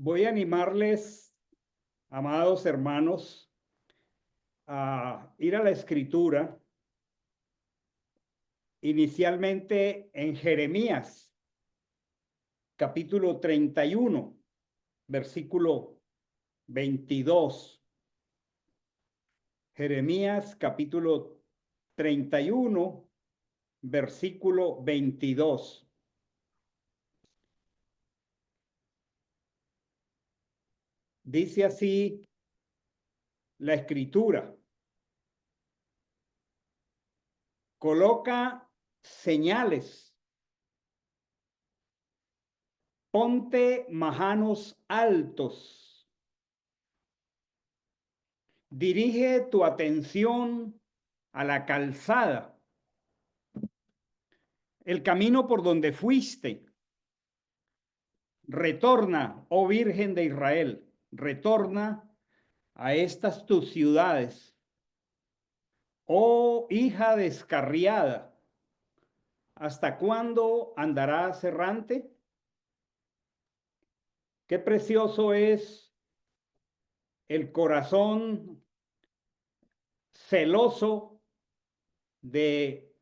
Voy a animarles, amados hermanos, a ir a la escritura, inicialmente en Jeremías, capítulo 31, versículo 22. Jeremías, capítulo 31, versículo 22. Dice así la escritura: coloca señales, ponte majanos altos, dirige tu atención a la calzada, el camino por donde fuiste. Retorna, oh Virgen de Israel, retorna a estas tus ciudades. Oh hija descarriada, ¿hasta cuándo andarás errante? Qué precioso es el corazón celoso de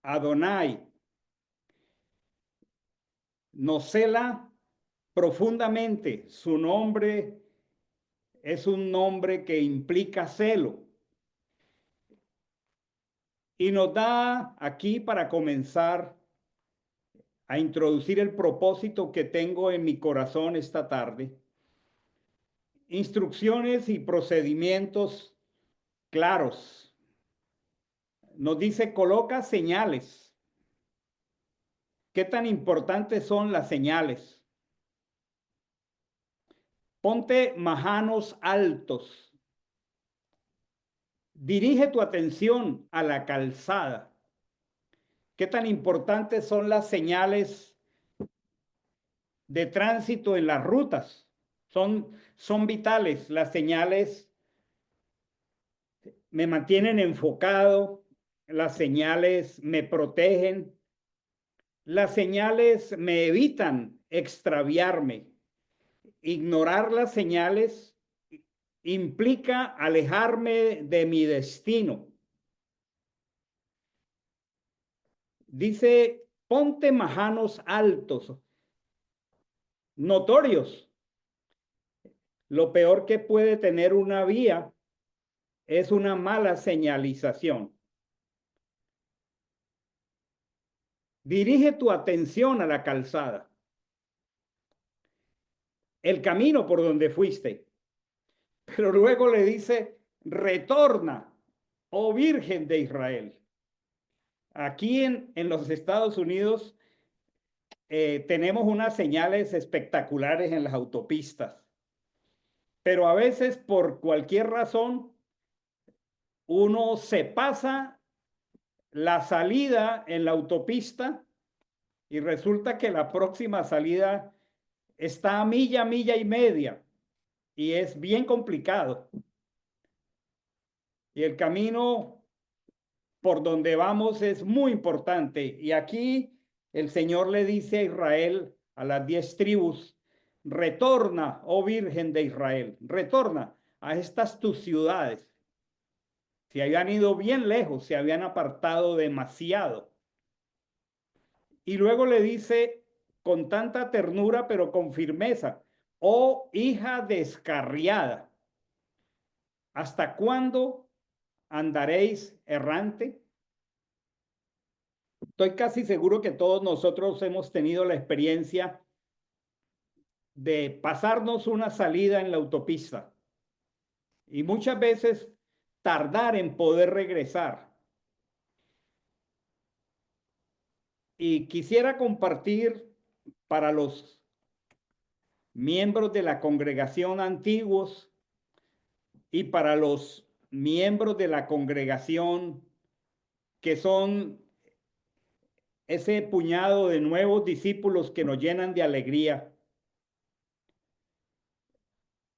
Adonai. Nos cela profundamente. Su nombre es un nombre que implica celo. Y nos da aquí, para comenzar a introducir el propósito que tengo en mi corazón esta tarde, instrucciones y procedimientos claros. Nos dice: coloca señales. ¿Qué tan importantes son las señales? Ponte majanos altos. Dirige tu atención a la calzada. ¿Qué tan importantes son las señales de tránsito en las rutas? Son vitales. Las señales me mantienen enfocado, las señales me protegen, las señales me evitan extraviarme. Ignorar las señales implica alejarme de mi destino. Dice: ponte majanos altos, notorios. Lo peor que puede tener una vía es una mala señalización. Dirige tu atención a la calzada, el camino por donde fuiste. Pero luego le dice: retorna, oh Virgen de Israel. Aquí en los Estados Unidos tenemos unas señales espectaculares en las autopistas, pero a veces por cualquier razón uno se pasa la salida en la autopista y resulta que la próxima salida está a milla, milla y media, y es bien complicado. Y el camino por donde vamos es muy importante. Y aquí el Señor le dice a Israel, a las 10 tribus: retorna, oh Virgen de Israel, retorna a estas tus ciudades. Se habían ido bien lejos, se habían apartado demasiado. Y luego le dice con tanta ternura, pero con firmeza: oh hija descarriada, ¿hasta cuándo andaréis errante? Estoy casi seguro que todos nosotros hemos tenido la experiencia de pasarnos una salida en la autopista y muchas veces tardar en poder regresar. Y quisiera compartir para los miembros de la congregación antiguos y para los miembros de la congregación que son ese puñado de nuevos discípulos que nos llenan de alegría,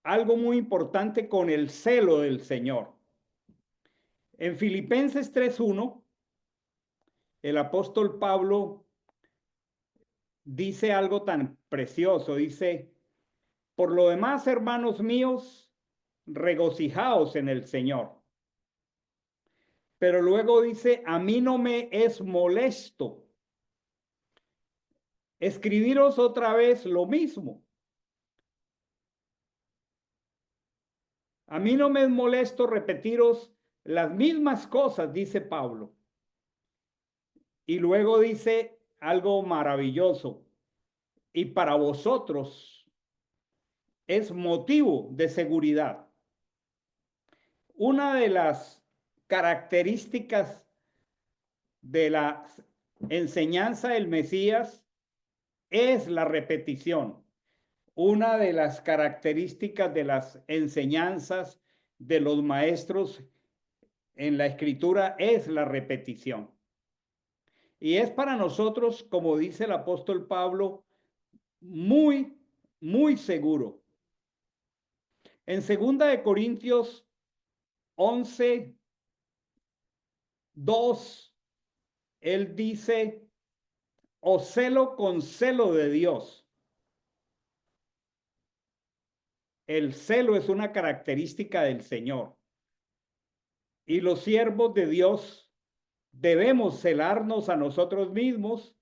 algo muy importante con el celo del Señor. En Filipenses 3:1, el apóstol Pablo dice algo tan precioso. Dice: Por lo demás, hermanos míos, regocijaos en el Señor. Pero luego dice, a mí no me es molesto escribiros otra vez lo mismo. A mí no me es molesto repetiros las mismas cosas, dice Pablo. Y luego dice algo maravilloso. Y para vosotros es motivo de seguridad. Una de las características de la enseñanza del Mesías es la repetición. Una de las características de las enseñanzas de los maestros en la escritura es la repetición. Y es para nosotros, como dice el apóstol Pablo, muy, muy seguro. En 2 Corintios 11:2, él dice, os celo con celo de Dios. El celo es una característica del Señor. Y los siervos de Dios debemos celarnos a nosotros mismos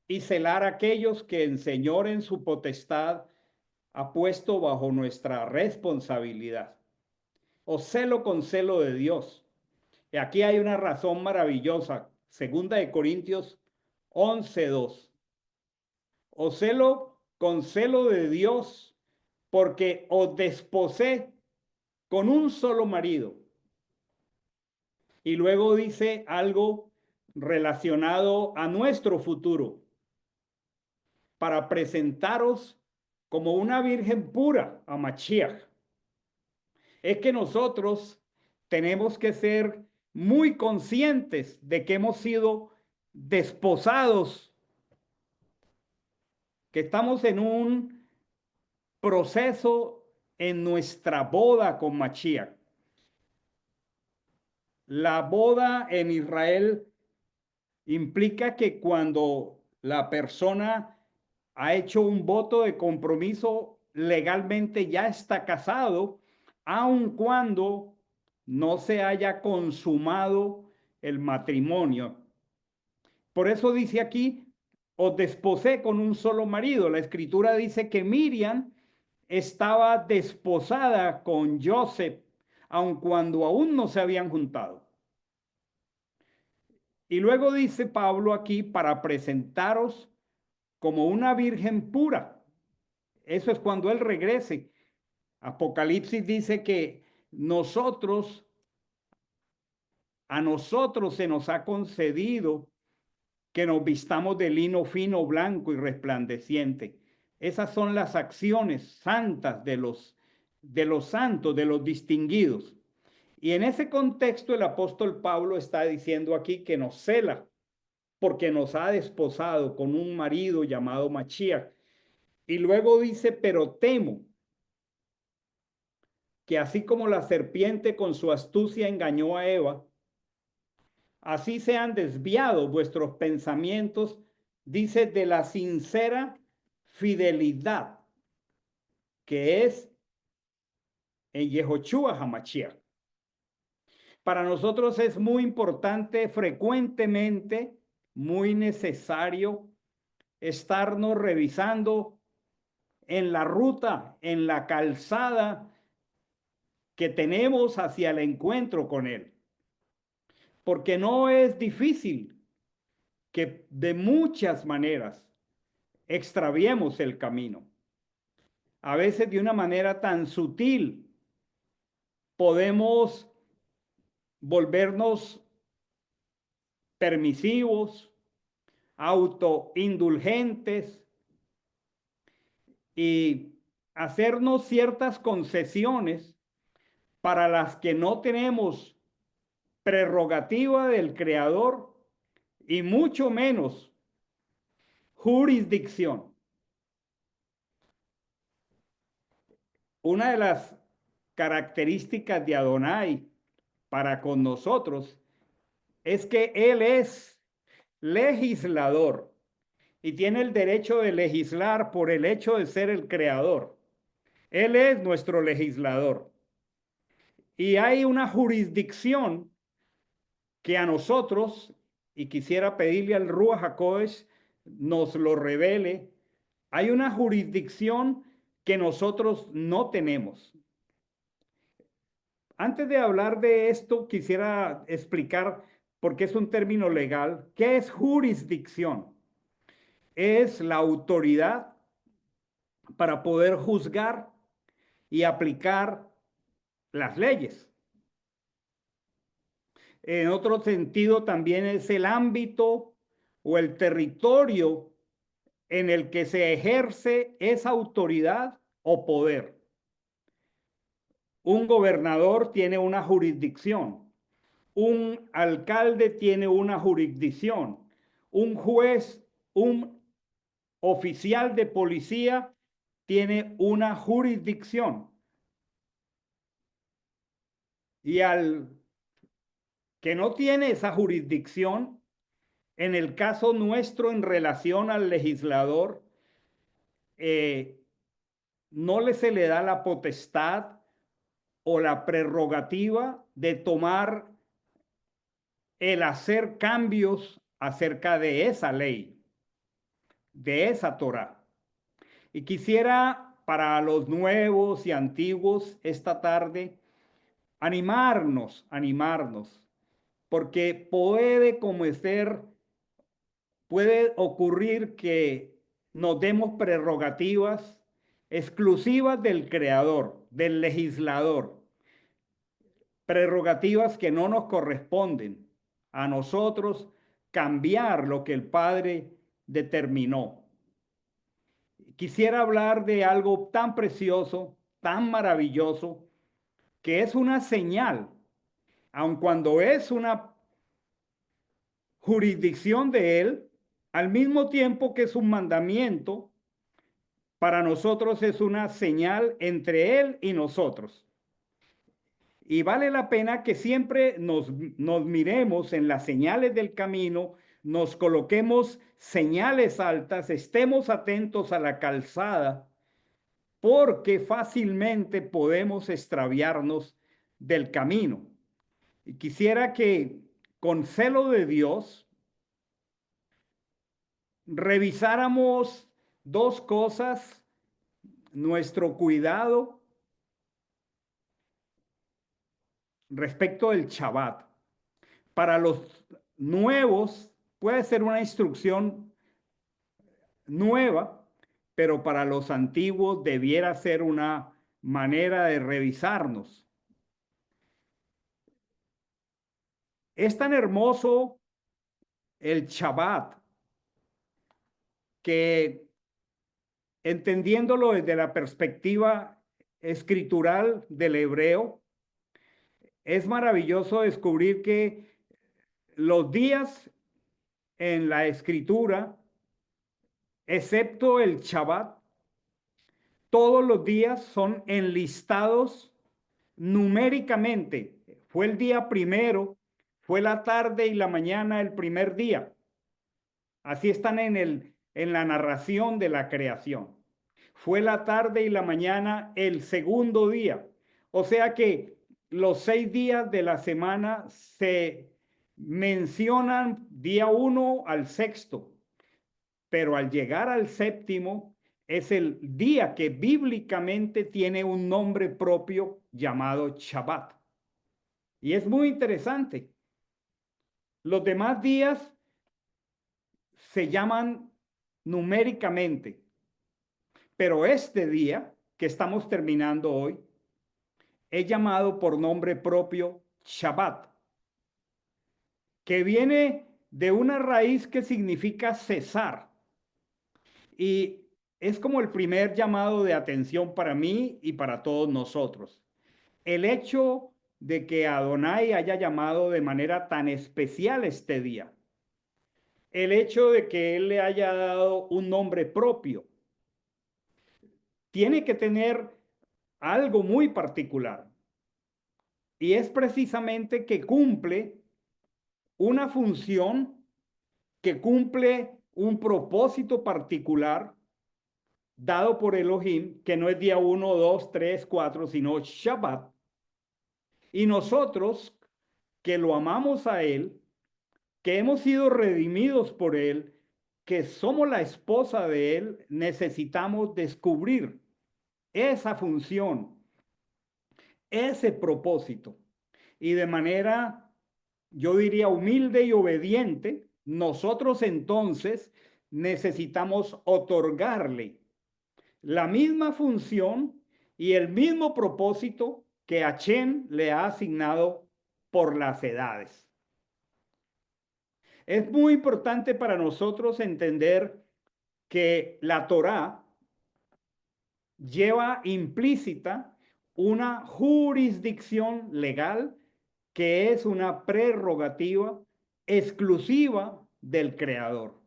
y celar a aquellos que el Señor en su potestad ha puesto bajo nuestra responsabilidad. Os celo con celo de Dios. Y aquí hay una razón maravillosa. 2 Corintios 11:2. Os celo con celo de Dios porque os desposé con un solo marido. Y luego dice algo relacionado a nuestro futuro, para presentaros como una virgen pura a Mashiach. Es que nosotros tenemos que ser muy conscientes de que hemos sido desposados, que estamos en un proceso en nuestra boda con Mashiach. La boda en Israel implica que cuando la persona ha hecho un voto de compromiso, legalmente ya está casado, aun cuando no se haya consumado el matrimonio. Por eso dice aquí, os desposé con un solo marido. La escritura dice que Miriam estaba desposada con Joseph, aun cuando aún no se habían juntado. Y luego dice Pablo aquí, para presentaros como una virgen pura. Eso es cuando Él regrese. Apocalipsis dice que a nosotros se nos ha concedido que nos vistamos de lino fino, blanco y resplandeciente. Esas son las acciones santas de los santos, de los distinguidos. Y en ese contexto el apóstol Pablo está diciendo aquí que nos cela porque nos ha desposado con un marido llamado Mashiach. Y luego dice, pero temo que así como la serpiente con su astucia engañó a Eva, así se han desviado vuestros pensamientos, dice, de la sincera fidelidad que es en Yehoshua HaMashiach. Para nosotros es muy importante, frecuentemente, muy necesario estarnos revisando en la ruta, en la calzada que tenemos hacia el encuentro con Él. Porque no es difícil que de muchas maneras extraviemos el camino. A veces de una manera tan sutil podemos volvernos permisivos, autoindulgentes y hacernos ciertas concesiones para las que no tenemos prerrogativa del Creador y mucho menos jurisdicción. Una de las características de Adonai para con nosotros es que Él es legislador y tiene el derecho de legislar por el hecho de ser el creador. Él es nuestro legislador. Y hay una jurisdicción que a nosotros, y quisiera pedirle al Ruach HaKodesh nos lo revele, hay una jurisdicción que nosotros no tenemos. Antes de hablar de esto, quisiera explicar, porque es un término legal, ¿qué es jurisdicción? Es la autoridad para poder juzgar y aplicar las leyes. En otro sentido, también es el ámbito o el territorio en el que se ejerce esa autoridad o poder. Un gobernador tiene una jurisdicción, un alcalde tiene una jurisdicción, un juez, un oficial de policía tiene una jurisdicción. Y al que no tiene esa jurisdicción, en el caso nuestro en relación al legislador, eh, no se le da la potestad o la prerrogativa de tomar el hacer cambios acerca de esa ley, de esa Torá. Y quisiera para los nuevos y antiguos esta tarde animarnos, porque puede ocurrir que nos demos prerrogativas exclusivas del creador, del legislador, prerrogativas que no nos corresponden a nosotros cambiar lo que el Padre determinó. Quisiera hablar de algo tan precioso, tan maravilloso, que es una señal, aun cuando es una jurisdicción de Él, al mismo tiempo que es un mandamiento, para nosotros es una señal entre Él y nosotros. Y vale la pena que siempre nos miremos en las señales del camino, nos coloquemos señales altas, estemos atentos a la calzada, porque fácilmente podemos extraviarnos del camino. Y quisiera que con celo de Dios revisáramos dos cosas: nuestro cuidado respecto del Shabbat. Para los nuevos puede ser una instrucción nueva, pero para los antiguos debiera ser una manera de revisarnos. Es tan hermoso el Shabbat que, entendiéndolo desde la perspectiva escritural del hebreo, es maravilloso descubrir que los días en la escritura, excepto el Shabbat, todos los días son enlistados numéricamente. Fue el día primero, fue la tarde y la mañana el primer día. Así están en la narración de la creación. Fue la tarde y la mañana el segundo día. O sea que los 6 días de la semana se mencionan día 1 al sexto, pero al llegar al séptimo es el día que bíblicamente tiene un nombre propio llamado Shabbat. Y es muy interesante. Los demás días se llaman numéricamente, pero este día que estamos terminando hoy es llamado por nombre propio Shabbat, que viene de una raíz que significa cesar. Y es como el primer llamado de atención para mí y para todos nosotros. El hecho de que Adonai haya llamado de manera tan especial este día. El hecho de que Él le haya dado un nombre propio. Tiene que tener algo muy particular. Y es precisamente que cumple una función, que cumple un propósito particular dado por Elohim, que no es día 1, 2, 3, 4, sino Shabbat. Y nosotros, que lo amamos a Él, que hemos sido redimidos por Él, que somos la esposa de Él, necesitamos descubrir esa función, ese propósito. Y de manera, yo diría, humilde y obediente, nosotros entonces necesitamos otorgarle la misma función y el mismo propósito que Hashem le ha asignado por las edades. Es muy importante para nosotros entender que la Torá lleva implícita una jurisdicción legal que es una prerrogativa exclusiva del Creador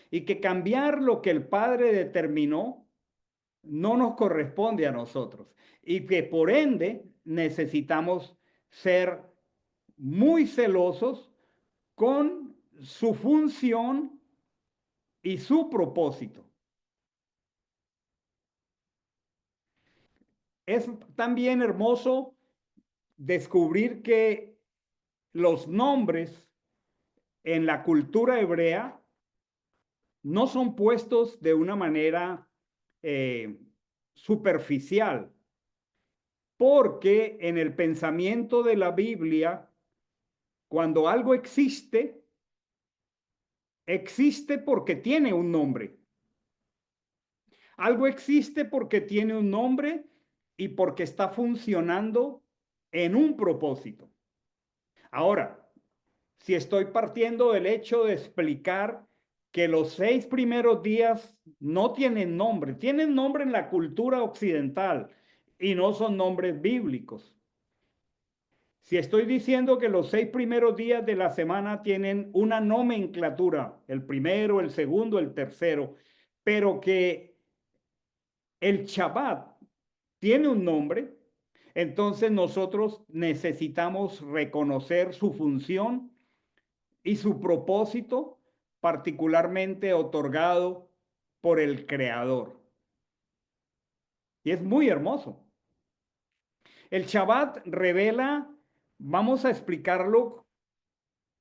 y que cambiar lo que el Padre determinó no nos corresponde a nosotros y que por ende necesitamos ser muy celosos con su función y su propósito. Es también hermoso descubrir que los nombres en la cultura hebrea no son puestos de una manera eh, superficial, porque en el pensamiento de la Biblia, cuando algo existe, existe porque tiene un nombre. Algo existe porque tiene un nombre y porque está funcionando en un propósito. Ahora, si estoy partiendo del hecho de explicar que los 6 primeros días no tienen nombre en la cultura occidental y no son nombres bíblicos. Si estoy diciendo que los 6 primeros días de la semana tienen una nomenclatura, el primero, el segundo, el tercero, pero que el Shabbat tiene un nombre, entonces nosotros necesitamos reconocer su función y su propósito particularmente otorgado por el Creador. Y es muy hermoso. El Shabbat revela, vamos a explicarlo,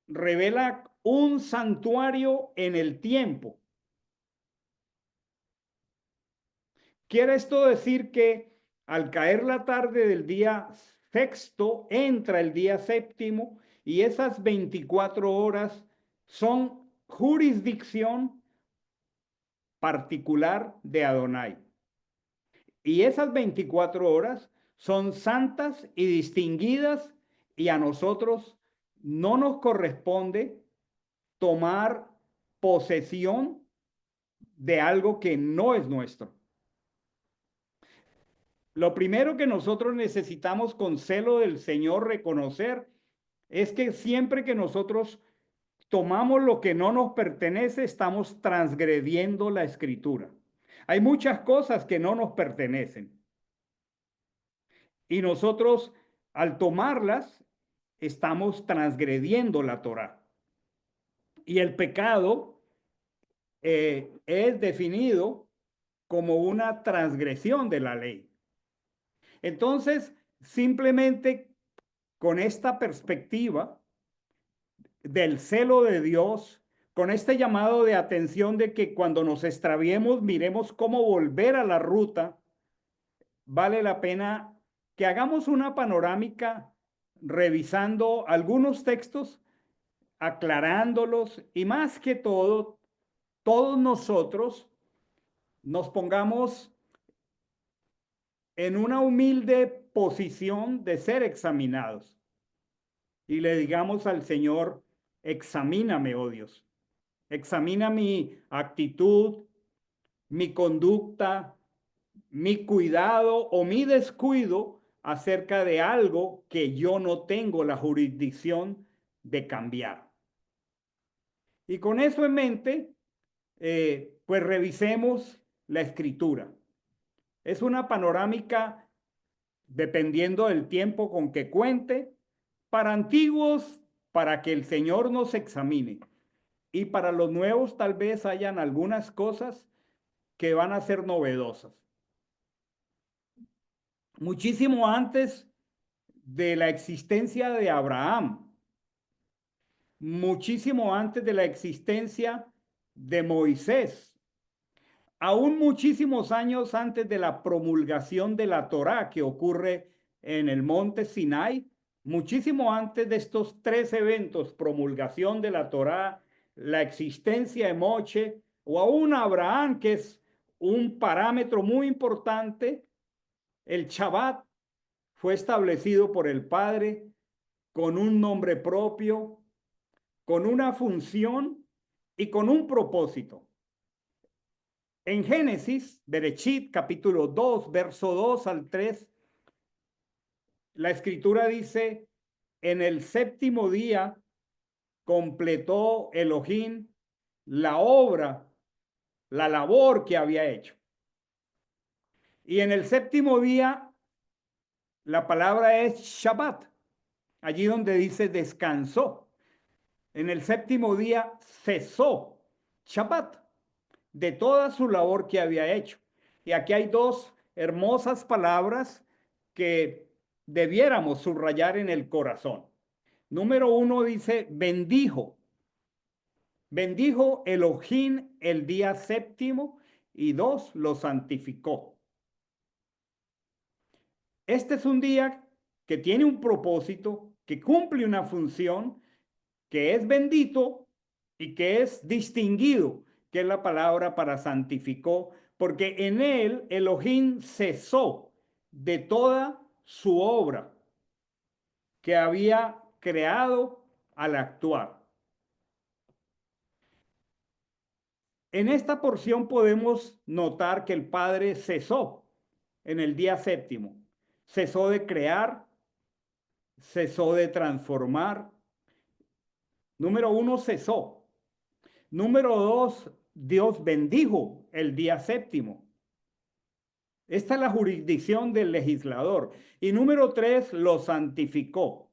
revela un santuario en el tiempo. Quiere esto decir que al caer la tarde del día sexto, entra el día séptimo y esas 24 horas son jurisdicción particular de Adonai. Y esas 24 horas son santas y distinguidas y a nosotros no nos corresponde tomar posesión de algo que no es nuestro. Lo primero que nosotros necesitamos con celo del Señor reconocer es que siempre que nosotros tomamos lo que no nos pertenece, estamos transgrediendo la escritura. Hay muchas cosas que no nos pertenecen y nosotros al tomarlas estamos transgrediendo la Torá. Y el pecado es definido como una transgresión de la ley. Entonces, simplemente con esta perspectiva del celo de Dios, con este llamado de atención de que cuando nos extraviemos, miremos cómo volver a la ruta, vale la pena que hagamos una panorámica revisando algunos textos, aclarándolos y más que todo, todos nosotros nos pongamos en una humilde posición de ser examinados y le digamos al Señor, examíname, oh Dios, examina mi actitud, mi conducta, mi cuidado o mi descuido acerca de algo que yo no tengo la jurisdicción de cambiar. Y con eso en mente, pues revisemos la escritura. Es una panorámica, dependiendo del tiempo con que cuente, para antiguos, para que el Señor nos examine. Y para los nuevos tal vez hayan algunas cosas que van a ser novedosas. Muchísimo antes de la existencia de Abraham, muchísimo antes de la existencia de Moisés, aún muchísimos años antes de la promulgación de la Torá que ocurre en el monte Sinai, muchísimo antes de estos tres eventos, promulgación de la Torá, la existencia de Moche, o aún Abraham, que es un parámetro muy importante, el Shabbat fue establecido por el Padre con un nombre propio, con una función y con un propósito. En Génesis, Berechit, capítulo 2, verso 2 al 3, la escritura dice, en el séptimo día completó Elohim la obra, la labor que había hecho. Y en el séptimo día, la palabra es Shabbat, allí donde dice descansó. En el séptimo día cesó Shabbat de toda su labor que había hecho. Y aquí hay dos hermosas palabras que debiéramos subrayar en el corazón. Número uno dice, bendijo. Bendijo Elohim el día séptimo y dos, lo santificó. Este es un día que tiene un propósito, que cumple una función, que es bendito y que es distinguido, que es la palabra para santificó, porque en él Elohim cesó de toda su obra que había creado al actuar. En esta porción podemos notar que el Padre cesó en el día séptimo. Cesó de crear, cesó de transformar. Número uno, cesó. Número dos, Dios bendijo el día séptimo. Esta es la jurisdicción del legislador. Y número tres, lo santificó,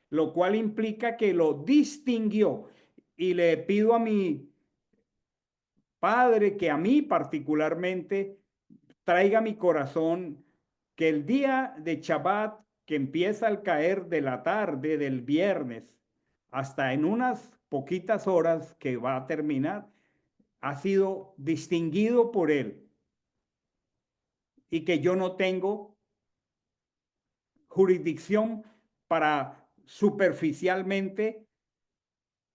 lo cual implica que lo distinguió. Y le pido a mi Padre que a mí particularmente traiga a mi corazón que el día de Shabbat, que empieza al caer de la tarde del viernes hasta en unas poquitas horas que va a terminar, ha sido distinguido por él y que yo no tengo jurisdicción para superficialmente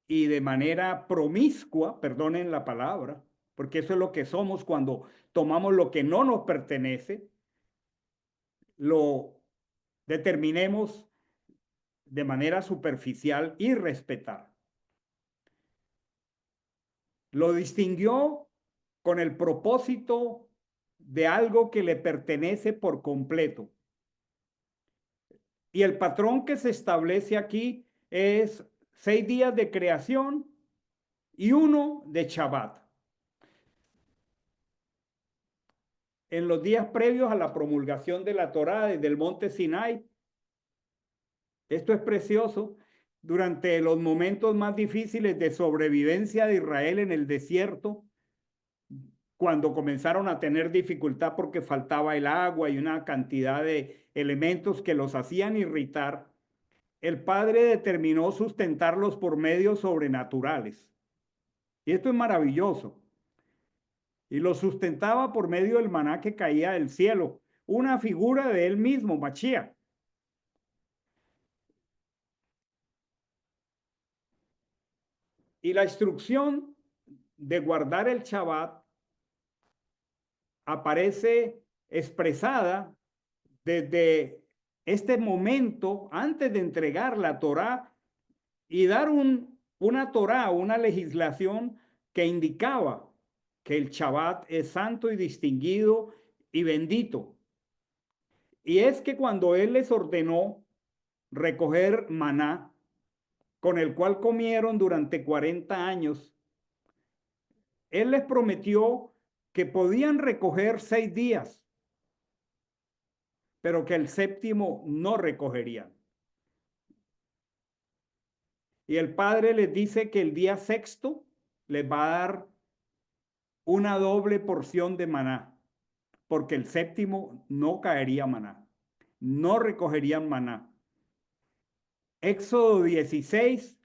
y de manera promiscua, perdonen la palabra, porque eso es lo que somos cuando tomamos lo que no nos pertenece, lo determinemos de manera superficial y respetar. Lo distinguió con el propósito de algo que le pertenece por completo. Y el patrón que se establece aquí es 6 días de creación y uno de Shabbat. En los días previos a la promulgación de la Torá desde el monte Sinai, esto es precioso, durante los momentos más difíciles de sobrevivencia de Israel en el desierto, cuando comenzaron a tener dificultad porque faltaba el agua y una cantidad de elementos que los hacían irritar, el Padre determinó sustentarlos por medios sobrenaturales. Y esto es maravilloso. Y los sustentaba por medio del maná que caía del cielo, una figura de él mismo, Mashiach. Y la instrucción de guardar el Shabbat aparece expresada desde este momento antes de entregar la Torá y dar una Torá, una legislación que indicaba que el Shabbat es santo y distinguido y bendito. Y es que cuando él les ordenó recoger maná, con el cual comieron durante 40 años, él les prometió que podían recoger 6 días, pero que el séptimo no recogerían. Y el Padre les dice que el día sexto les va a dar una doble porción de maná, porque el séptimo no caería maná, no recogerían maná. Éxodo 16,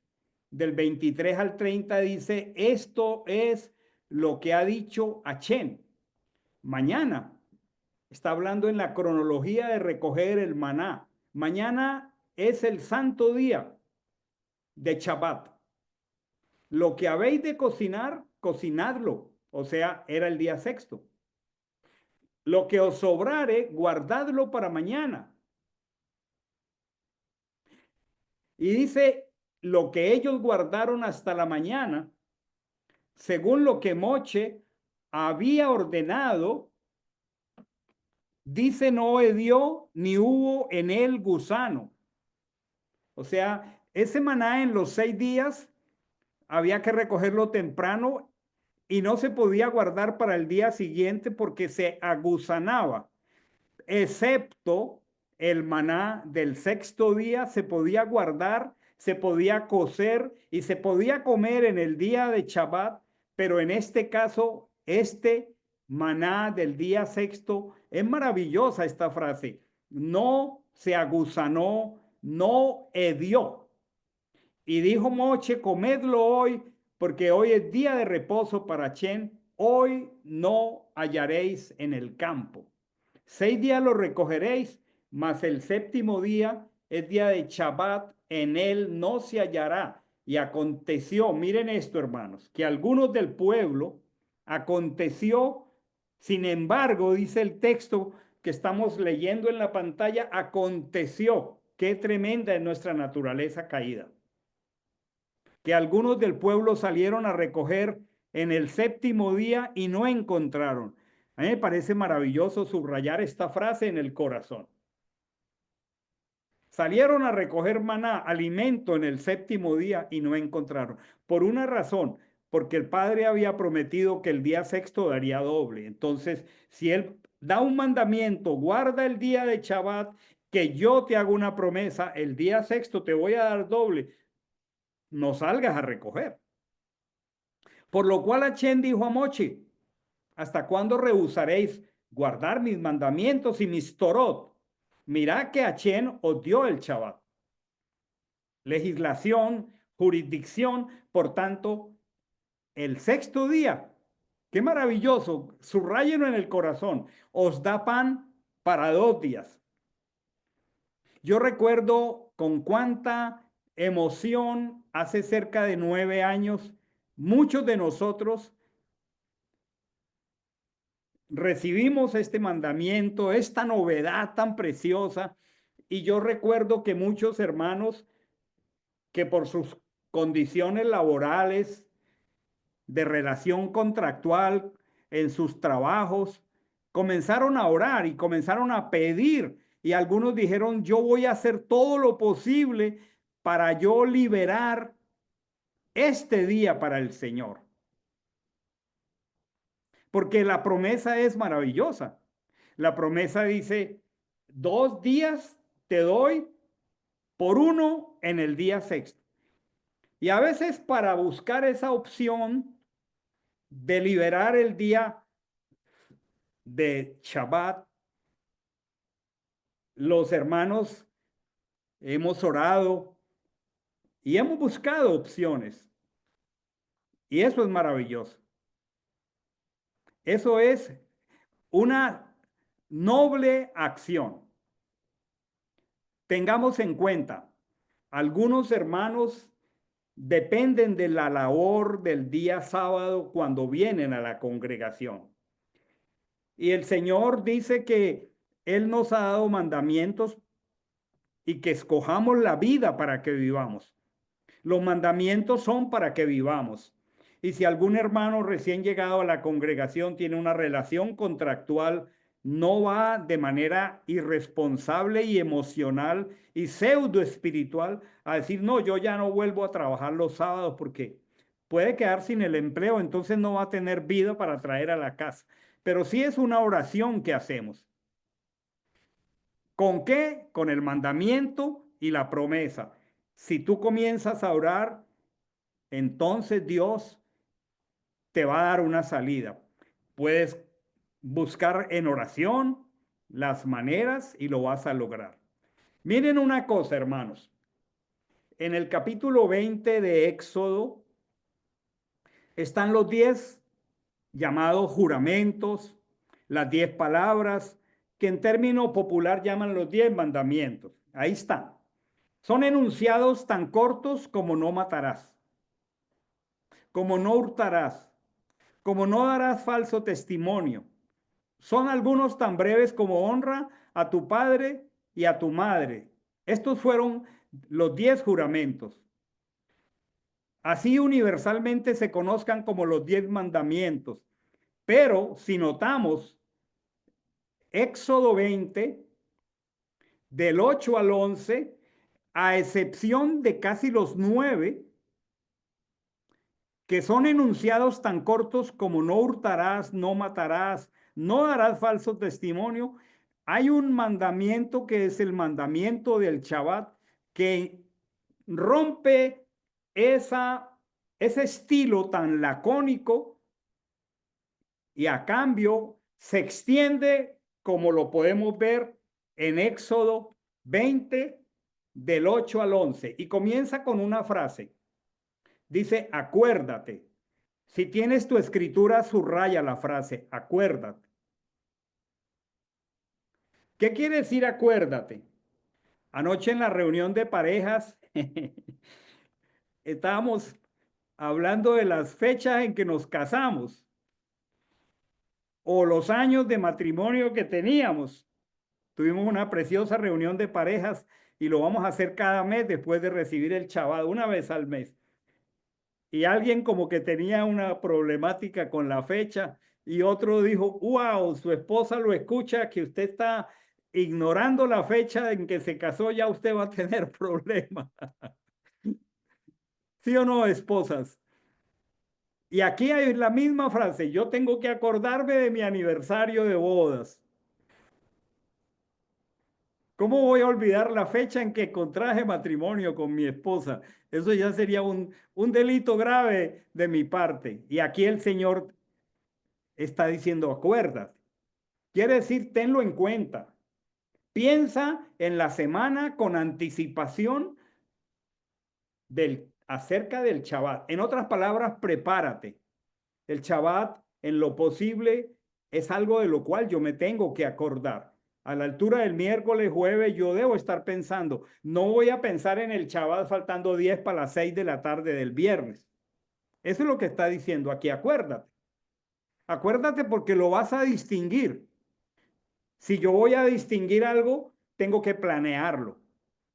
del 23 al 30 dice, esto es lo que ha dicho Achén. Mañana, está hablando en la cronología de recoger el maná. Mañana es el santo día de Shabbat. Lo que habéis de cocinar, cocinadlo. O sea, era el día sexto. Lo que os sobrare, guardadlo para mañana. Y dice, lo que ellos guardaron hasta la mañana, según lo que Moche había ordenado, dice, no hedió ni hubo en él gusano. O sea, ese maná en los 6 días había que recogerlo temprano y no se podía guardar para el día siguiente porque se agusanaba, excepto el maná del sexto día se podía guardar, se podía cocer y se podía comer en el día de Shabbat, pero en este caso, este maná del día sexto, es maravillosa esta frase, no se agusanó, no hedió. Y dijo Moche, comedlo hoy, porque hoy es día de reposo para Chen, hoy no hallaréis en el campo. 6 días lo recogeréis, mas el séptimo día es día de Shabbat, en él no se hallará. Y aconteció, miren esto, hermanos, que algunos del pueblo aconteció, sin embargo, dice el texto que estamos leyendo en la pantalla, aconteció, qué tremenda es nuestra naturaleza caída, que algunos del pueblo salieron a recoger en el séptimo día y no encontraron. A mí me parece maravilloso subrayar esta frase en el corazón. Salieron a recoger maná, alimento en el séptimo día y no encontraron. Por una razón, porque el Padre había prometido que el día sexto daría doble. Entonces, si Él da un mandamiento, guarda el día de Shabbat, que yo te hago una promesa, el día sexto te voy a dar doble, no salgas a recoger. Por lo cual Achén dijo a Mochi, ¿hasta cuándo rehusaréis guardar mis mandamientos y mis torot? Mirá que Achén os dio el Shabbat. Legislación, jurisdicción, por tanto, el sexto día. Qué maravilloso, subrayenlo en el corazón. Os da pan para 2 días. Yo recuerdo con cuánta emoción hace cerca de 9 años, muchos de nosotros recibimos este mandamiento, esta novedad tan preciosa, y yo recuerdo que muchos hermanos que por sus condiciones laborales, de relación contractual en sus trabajos, comenzaron a orar y comenzaron a pedir, y algunos dijeron, yo voy a hacer todo lo posible para yo liberar este día para el Señor. Porque la promesa es maravillosa. La promesa dice, 2 días te doy por uno en el día sexto. Y a veces para buscar esa opción de liberar el día de Shabbat, los hermanos hemos orado y hemos buscado opciones. Y eso es maravilloso. Eso es una noble acción. Tengamos en cuenta, algunos hermanos dependen de la labor del día sábado cuando vienen a la congregación. Y el Señor dice que Él nos ha dado mandamientos y que escojamos la vida para que vivamos. Los mandamientos son para que vivamos. Y si algún hermano recién llegado a la congregación tiene una relación contractual, no va de manera irresponsable y emocional y pseudo espiritual a decir, no, yo ya no vuelvo a trabajar los sábados porque puede quedar sin el empleo, entonces no va a tener vida para traer a la casa. Pero sí es una oración que hacemos. ¿Con qué? Con el mandamiento y la promesa. Si tú comienzas a orar, entonces Dios te va a dar una salida. Puedes buscar en oración las maneras y lo vas a lograr. Miren una cosa, hermanos. En el capítulo 20 de Éxodo están los 10 llamados juramentos, las 10 palabras, que en término popular llaman los 10 mandamientos. Ahí están. Son enunciados tan cortos como no matarás, como no hurtarás, como no darás falso testimonio. Son algunos tan breves como honra a tu padre y a tu madre. Estos fueron los 10 juramentos. Así universalmente se conozcan como los 10 mandamientos. Pero si notamos, Éxodo 20, del 8 al 11, a excepción de casi los 9, que son enunciados tan cortos como no hurtarás, no matarás, no darás falso testimonio, hay un mandamiento que es el mandamiento del Shabbat que rompe ese estilo tan lacónico y a cambio se extiende como lo podemos ver en Éxodo 20 del 8 al 11 y comienza con una frase. Dice, acuérdate. Si tienes tu escritura, subraya la frase, acuérdate. ¿Qué quiere decir acuérdate? Anoche en la reunión de parejas estábamos hablando de las fechas en que nos casamos o los años de matrimonio que teníamos. Tuvimos una preciosa reunión de parejas y lo vamos a hacer cada mes después de recibir el Shabbat, una vez al mes. Y alguien como que tenía una problemática con la fecha y otro dijo, wow, su esposa lo escucha que usted está ignorando la fecha en que se casó, ya usted va a tener problemas. ¿Sí o no, esposas? Y aquí hay la misma frase, yo tengo que acordarme de mi aniversario de bodas. ¿Cómo voy a olvidar la fecha en que contraje matrimonio con mi esposa? Eso ya sería un delito grave de mi parte. Y aquí el Señor está diciendo, acuérdate. Quiere decir, tenlo en cuenta. Piensa en la semana con anticipación acerca del Shabbat. En otras palabras, prepárate. El Shabbat, en lo posible, es algo de lo cual yo me tengo que acordar. A la altura del miércoles, jueves, yo debo estar pensando. No voy a pensar en el Shabbat faltando 10 para las 6 de la tarde del viernes. Eso es lo que está diciendo aquí. Acuérdate. Acuérdate porque lo vas a distinguir. Si yo voy a distinguir algo, tengo que planearlo.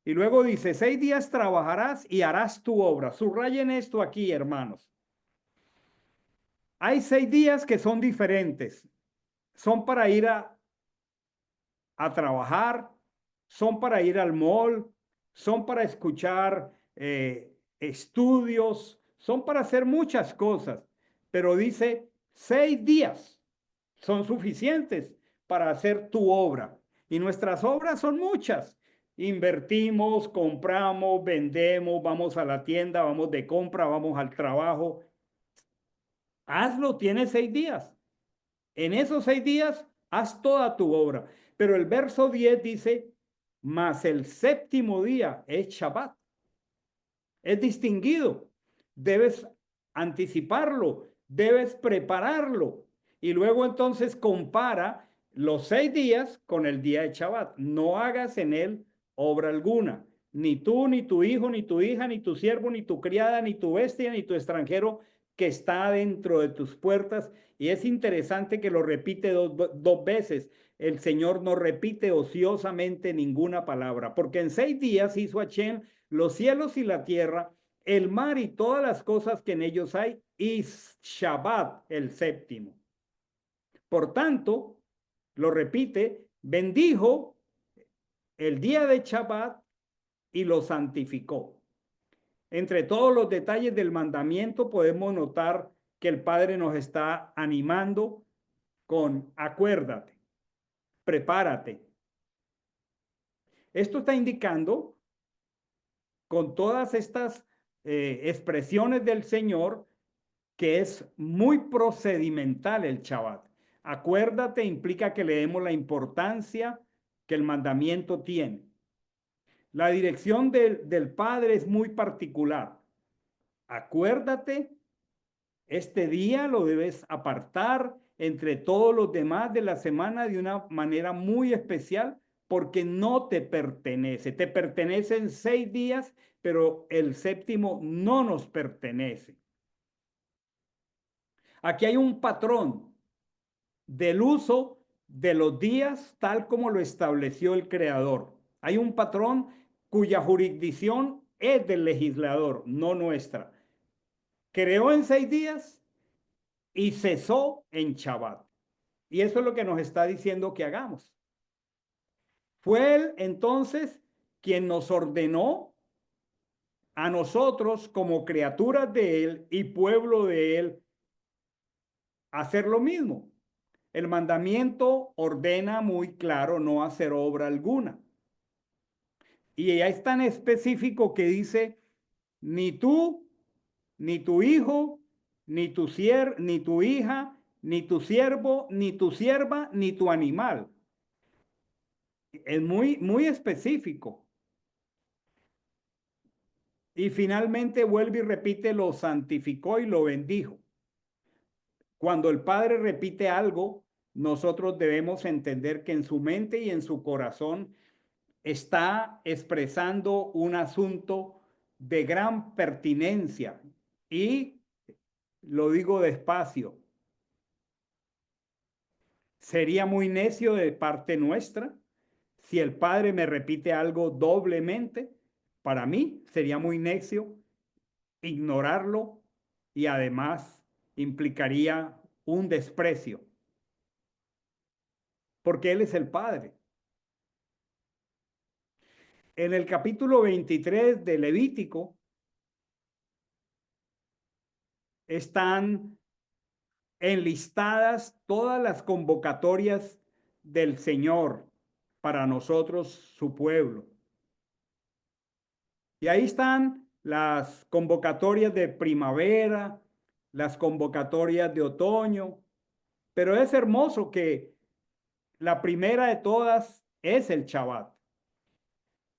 Y luego dice, 6 días trabajarás y harás tu obra. Subrayen esto aquí, hermanos. Hay 6 días que son diferentes. Son para ir a trabajar, son para ir al mall, son para escuchar estudios, son para hacer muchas cosas. Pero dice, 6 días son suficientes para hacer tu obra. Y nuestras obras son muchas. Invertimos, compramos, vendemos, vamos a la tienda, vamos de compra, vamos al trabajo. Hazlo, tienes 6 días. En esos 6 días, haz toda tu obra. Pero el verso 10 dice, mas el séptimo día es Shabbat. Es distinguido. Debes anticiparlo, debes prepararlo. Y luego entonces compara los 6 días con el día de Shabbat. No hagas en él obra alguna. Ni tú, ni tu hijo, ni tu hija, ni tu siervo, ni tu criada, ni tu bestia, ni tu extranjero que está dentro de tus puertas. Y es interesante que lo repite dos veces. El Señor no repite ociosamente ninguna palabra, porque en 6 días hizo Hashem los cielos y la tierra, el mar y todas las cosas que en ellos hay, y Shabbat, el séptimo. Por tanto, lo repite, bendijo el día de Shabbat y lo santificó. Entre todos los detalles del mandamiento podemos notar que el Padre nos está animando con acuérdate, prepárate. Esto está indicando con todas estas expresiones del Señor que es muy procedimental el Shabbat. Acuérdate implica que le demos la importancia que el mandamiento tiene. La dirección del Padre es muy particular. Acuérdate, este día lo debes apartar entre todos los demás de la semana de una manera muy especial porque no te pertenece. Te pertenecen 6 días, pero el séptimo no nos pertenece. Aquí hay un patrón del uso de los días tal como lo estableció el creador. Hay un patrón cuya jurisdicción es del legislador, no nuestra. Creó en 6 días y cesó en Shabbat. Y eso es lo que nos está diciendo que hagamos. Fue él entonces quien nos ordenó a nosotros como criaturas de él y pueblo de él hacer lo mismo. El mandamiento ordena muy claro no hacer obra alguna. Y ya es tan específico que dice, ni tú, ni tu hijo, ni tu hija, ni tu siervo, ni tu sierva, ni tu animal. Es muy, muy específico. Y finalmente vuelve y repite, lo santificó y lo bendijo. Cuando el Padre repite algo, nosotros debemos entender que en su mente y en su corazón está expresando un asunto de gran pertinencia. Y lo digo despacio, sería muy necio de parte nuestra si el Padre me repite algo doblemente. Para mí sería muy necio ignorarlo y además implicaría un desprecio, porque Él es el Padre. En el capítulo 23 de Levítico están enlistadas todas las convocatorias del Señor para nosotros, su pueblo. Y ahí están las convocatorias de primavera, las convocatorias de otoño, pero es hermoso que la primera de todas es el Shabbat.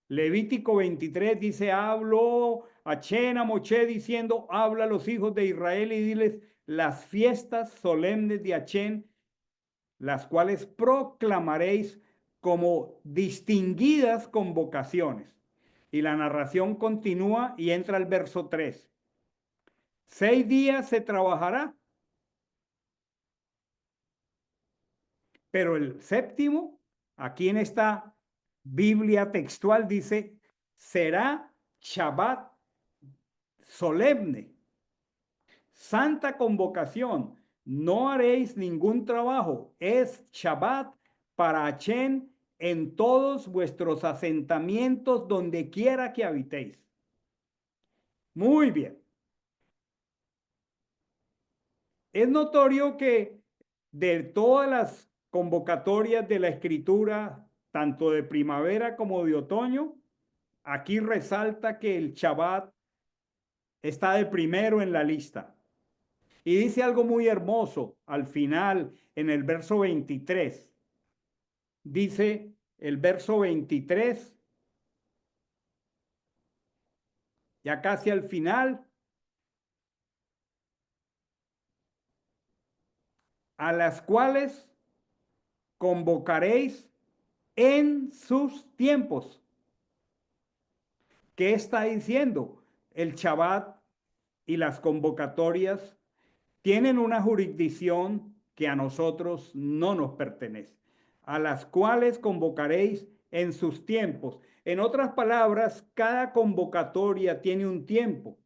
Levítico 23 dice, habló a Chen, a Moshe, diciendo, habla a los hijos de Israel y diles las fiestas solemnes de Achén, las cuales proclamaréis como distinguidas convocaciones. Y la narración continúa y entra al verso 3. 6 días se trabajará, pero el séptimo, aquí en esta Biblia textual dice, será Shabbat solemne, santa convocación. No haréis ningún trabajo. Es Shabbat para Achén en todos vuestros asentamientos donde quiera que habitéis. Muy bien. Es notorio que de todas las convocatorias de la escritura, tanto de primavera como de otoño, aquí resalta que el Shabbat está de primero en la lista. Y dice algo muy hermoso al final, en el verso 23. Dice el verso 23, ya casi al final, a las cuales convocaréis en sus tiempos. ¿Qué está diciendo? El Shabbat y las convocatorias tienen una jurisdicción que a nosotros no nos pertenece, a las cuales convocaréis en sus tiempos. En otras palabras, cada convocatoria tiene un tiempo.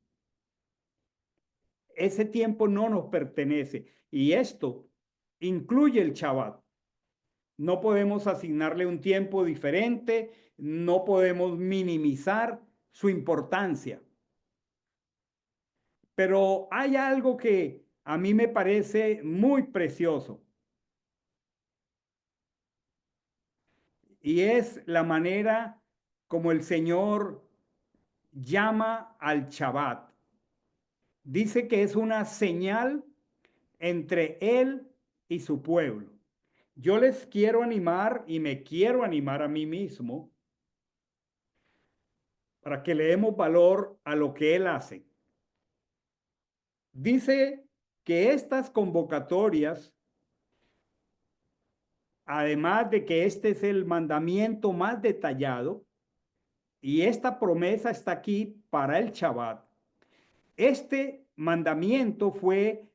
Ese tiempo no nos pertenece y esto incluye el Shabbat. No podemos asignarle un tiempo diferente, no podemos minimizar su importancia. Pero hay algo que a mí me parece muy precioso y es la manera como el Señor llama al Shabbat. Dice que es una señal entre Él y su pueblo. Yo les quiero animar y me quiero animar a mí mismo para que le demos valor a lo que Él hace. Dice que estas convocatorias, además de que este es el mandamiento más detallado, y esta promesa está aquí para el Shabbat, este mandamiento fue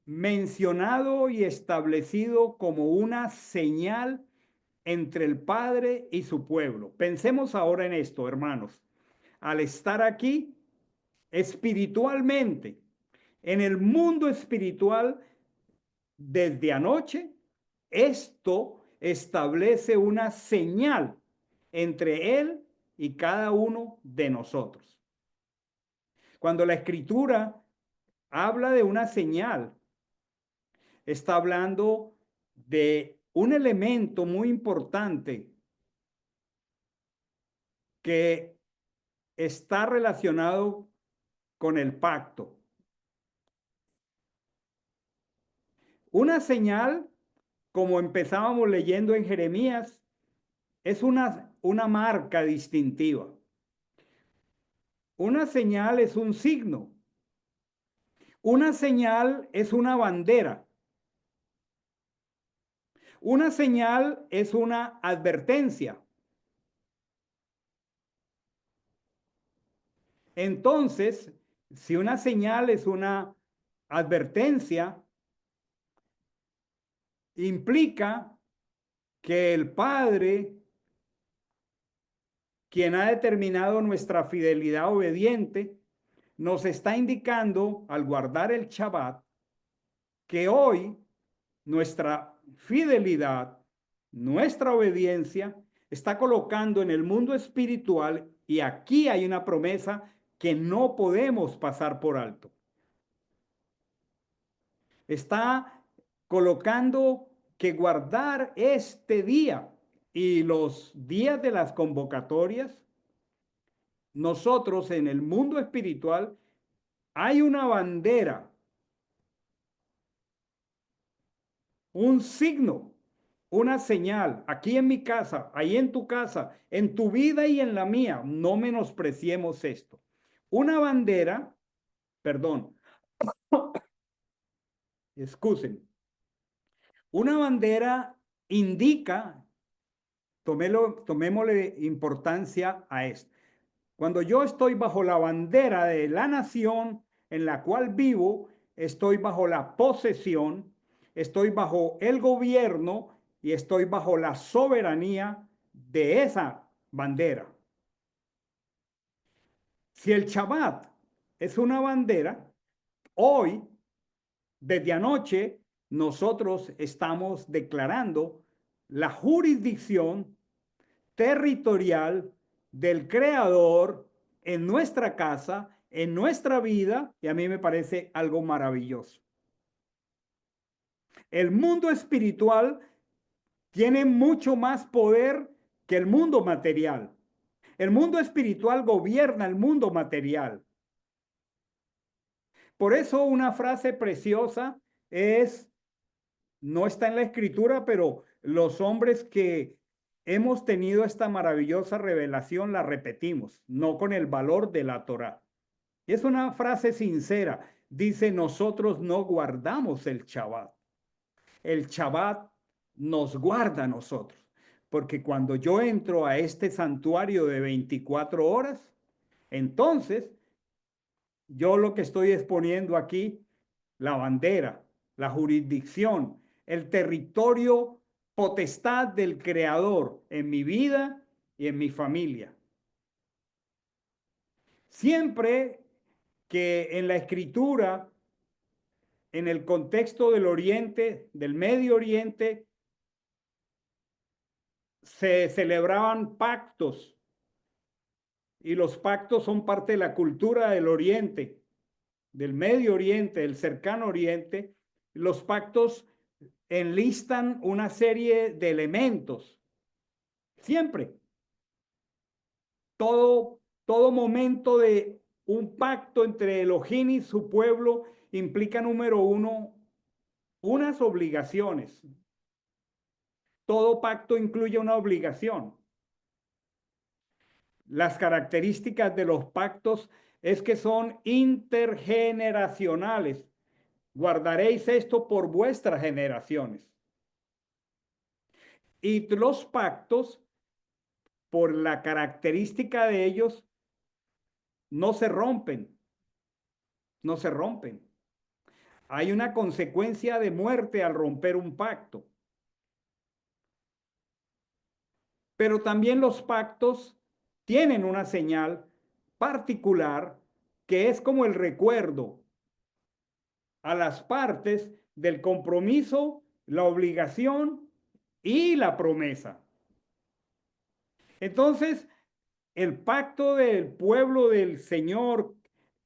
mencionado y establecido como una señal entre el Padre y su pueblo. Pensemos ahora en esto, hermanos. Al estar aquí espiritualmente, en el mundo espiritual, desde anoche, esto establece una señal entre Él y cada uno de nosotros. Cuando la escritura habla de una señal, está hablando de un elemento muy importante que está relacionado con el pacto. Una señal, como empezábamos leyendo en Jeremías, es una marca distintiva. Una señal es un signo. Una señal es una bandera. Una señal es una advertencia. Entonces, si una señal es una advertencia, implica que el Padre, quien ha determinado nuestra fidelidad obediente, nos está indicando al guardar el Shabbat que hoy nuestra fidelidad, nuestra obediencia está colocando en el mundo espiritual, y aquí hay una promesa que no podemos pasar por alto. Está colocando que guardar este día y los días de las convocatorias, nosotros en el mundo espiritual hay una bandera, un signo, una señal, aquí en mi casa, ahí en tu casa, en tu vida y en la mía. No menospreciemos esto. Una bandera, perdón, excusen, una bandera indica, tomémosle importancia a esto. Cuando yo estoy bajo la bandera de la nación en la cual vivo, estoy bajo la posesión, estoy bajo el gobierno y estoy bajo la soberanía de esa bandera. Si el Shabbat es una bandera, hoy, desde anoche, nosotros estamos declarando la jurisdicción territorial del Creador en nuestra casa, en nuestra vida, y a mí me parece algo maravilloso. El mundo espiritual tiene mucho más poder que el mundo material. El mundo espiritual gobierna el mundo material. Por eso una frase preciosa es, no está en la escritura, pero los hombres que hemos tenido esta maravillosa revelación la repetimos, no con el valor de la Torá. Es una frase sincera. Dice, nosotros no guardamos el Shabbat. El Shabbat nos guarda a nosotros. Porque cuando yo entro a este santuario de 24 horas, entonces yo lo que estoy exponiendo aquí, la bandera, la jurisdicción, el territorio, potestad del Creador en mi vida y en mi familia. Siempre que en la escritura, en el contexto del Oriente, del Medio Oriente, se celebraban pactos, y los pactos son parte de la cultura del Oriente, del Medio Oriente, del Cercano Oriente. Los pactos enlistan una serie de elementos. Siempre. Todo momento de un pacto entre Elohim y su pueblo implica, número uno, unas obligaciones. Todo pacto incluye una obligación. Las características de los pactos es que son intergeneracionales. Guardaréis esto por vuestras generaciones. Y los pactos, por la característica de ellos, no se rompen, no se rompen. Hay una consecuencia de muerte al romper un pacto. Pero también los pactos tienen una señal particular que es como el recuerdo a las partes del compromiso, la obligación y la promesa. Entonces, el pacto del pueblo del Señor,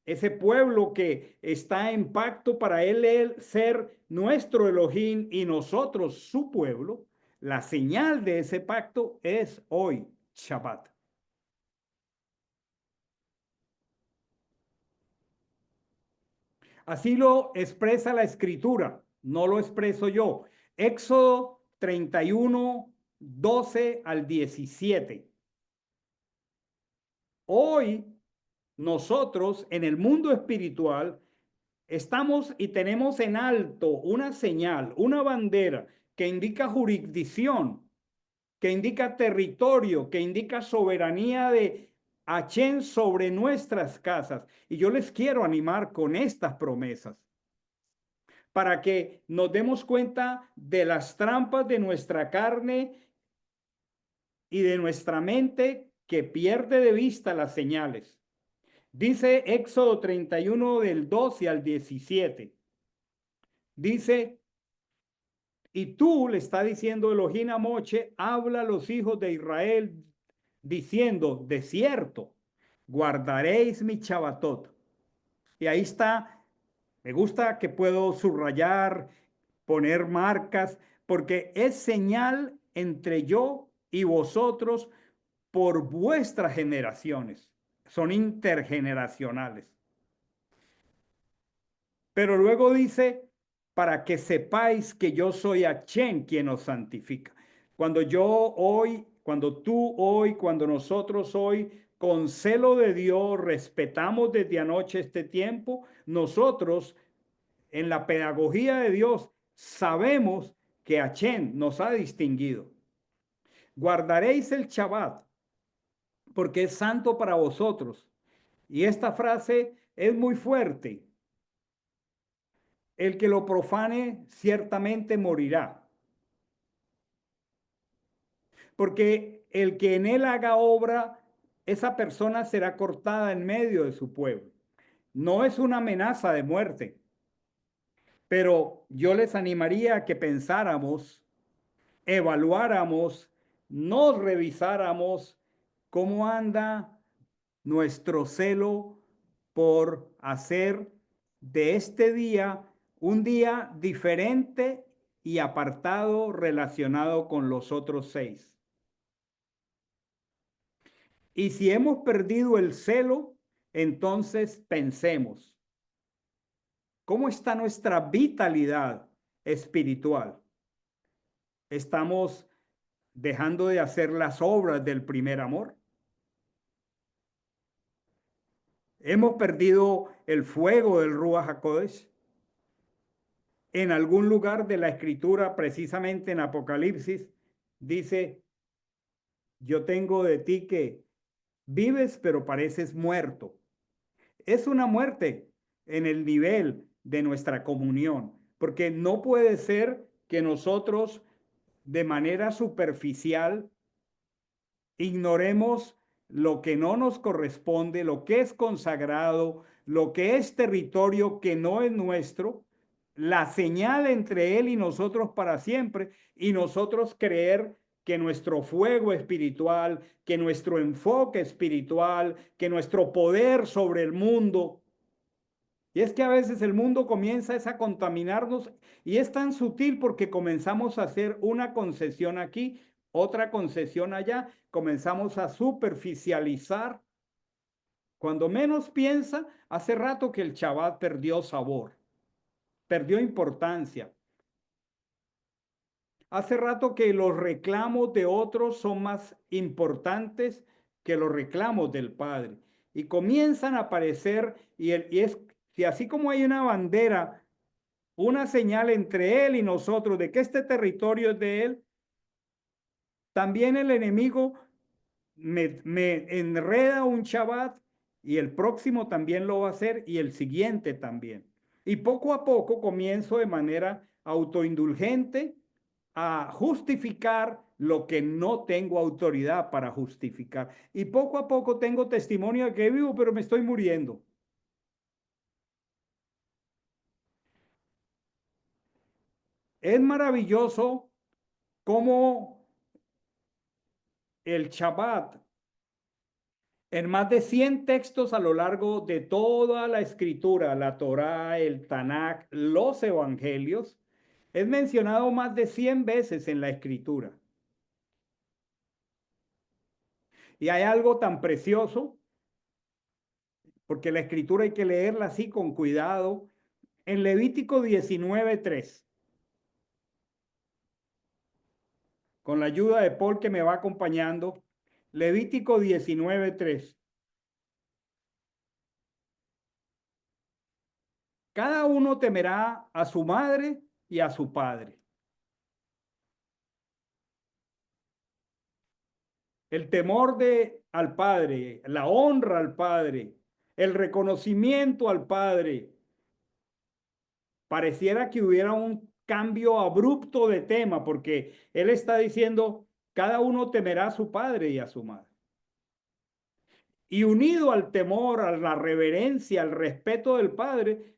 ese pueblo que está en pacto para él ser nuestro Elohim y nosotros su pueblo, la señal de ese pacto es hoy, Shabbat. Así lo expresa la escritura, no lo expreso yo. Éxodo 31, 12 al 17. Hoy nosotros en el mundo espiritual estamos y tenemos en alto una señal, una bandera que indica jurisdicción, que indica territorio, que indica soberanía de Achén sobre nuestras casas. Y yo les quiero animar con estas promesas para que nos demos cuenta de las trampas de nuestra carne y de nuestra mente que pierde de vista las señales. Dice Éxodo 31 del 12 al 17. Dice, y tú le está diciendo Elohim a Moche, habla a los hijos de Israel diciendo, de cierto, guardaréis mi Shabbatot. Y ahí está, me gusta que puedo subrayar, poner marcas, porque es señal entre yo y vosotros por vuestras generaciones. Son intergeneracionales. Pero luego dice, para que sepáis que yo soy Achén quien os santifica. Cuando yo hoy, cuando tú hoy, cuando nosotros hoy, con celo de Dios, respetamos desde anoche este tiempo, nosotros en la pedagogía de Dios sabemos que Achén nos ha distinguido. Guardaréis el Shabbat porque es santo para vosotros. Y esta frase es muy fuerte. El que lo profane ciertamente morirá. Porque el que en él haga obra, esa persona será cortada en medio de su pueblo. No es una amenaza de muerte, pero yo les animaría a que pensáramos, evaluáramos, nos revisáramos cómo anda nuestro celo por hacer de este día un día diferente y apartado relacionado con los otros 6. Y si hemos perdido el celo, entonces pensemos, ¿cómo está nuestra vitalidad espiritual? ¿Estamos dejando de hacer las obras del primer amor? ¿Hemos perdido el fuego del Ruach HaKodesh? En algún lugar de la escritura, precisamente en Apocalipsis, dice, yo tengo de ti que vives, pero pareces muerto. Es una muerte en el nivel de nuestra comunión, porque no puede ser que nosotros de manera superficial ignoremos lo que no nos corresponde, lo que es consagrado, lo que es territorio que no es nuestro, la señal entre Él y nosotros para siempre, y nosotros creer que nuestro fuego espiritual, que nuestro enfoque espiritual, que nuestro poder sobre el mundo, y es que a veces el mundo comienza a contaminarnos y es tan sutil porque comenzamos a hacer una concesión aquí, otra concesión allá, comenzamos a superficializar. Cuando menos piensa, hace rato que el Shabbat perdió sabor, perdió importancia. hace rato que los reclamos de otros son más importantes que los reclamos del Padre. Y comienzan a aparecer, y es que así como hay una bandera, una señal entre Él y nosotros de que este territorio es de Él, también el enemigo me enreda un Shabbat y el próximo también lo va a hacer y el siguiente también. Y poco a poco comienzo de manera autoindulgente a justificar lo que no tengo autoridad para justificar. Y poco a poco tengo testimonio de que vivo, pero me estoy muriendo. Es maravilloso cómo el Shabbat en más de 100 textos a lo largo de toda la escritura, la Torá, el Tanakh, los evangelios, es mencionado más de 100 veces en la escritura. Y hay algo tan precioso, porque la escritura hay que leerla así con cuidado. En Levítico 19:3, con la ayuda de Paul que me va acompañando, Levítico 19:3. Cada uno temerá a su madre y a su padre. El temor al Padre, la honra al Padre, el reconocimiento al Padre. Pareciera que hubiera un cambio abrupto de tema, porque Él está diciendo, cada uno temerá a su padre y a su madre. Y unido al temor, a la reverencia, al respeto del Padre,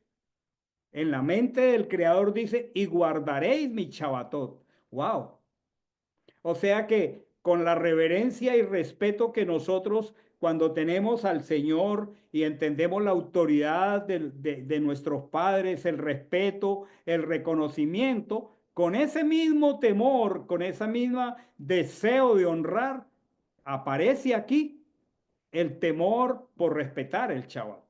en la mente del Creador dice, y guardaréis mi Shabbatot. ¡Wow! O sea que con la reverencia y respeto que nosotros cuando tenemos al Señor y entendemos la autoridad de nuestros padres, el respeto, el reconocimiento, con ese mismo temor, con esa misma deseo de honrar, aparece aquí el temor por respetar el Shabbat.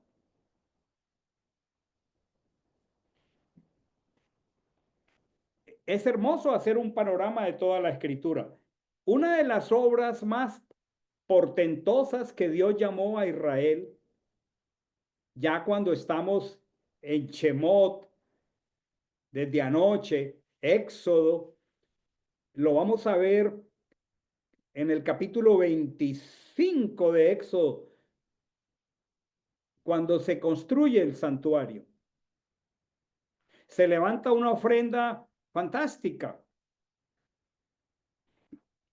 Es hermoso hacer un panorama de toda la escritura. Una de las obras más portentosas que Dios llamó a Israel, ya cuando estamos en Shemot, desde anoche, Éxodo, lo vamos a ver en el capítulo 25 de Éxodo, cuando se construye el santuario. Se levanta una ofrenda fantástica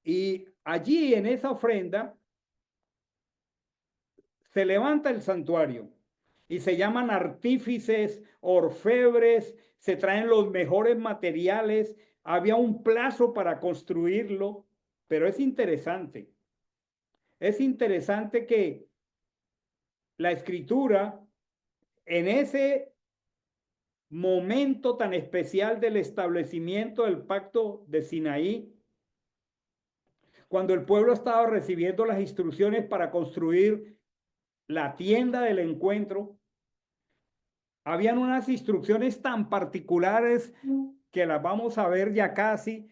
y allí en esa ofrenda se levanta el santuario y se llaman artífices, orfebres, se traen los mejores materiales, había un plazo para construirlo, pero es interesante que la escritura en ese momento tan especial del establecimiento del pacto de Sinaí, cuando el pueblo estaba recibiendo las instrucciones para construir la tienda del encuentro, habían unas instrucciones tan particulares que las vamos a ver ya casi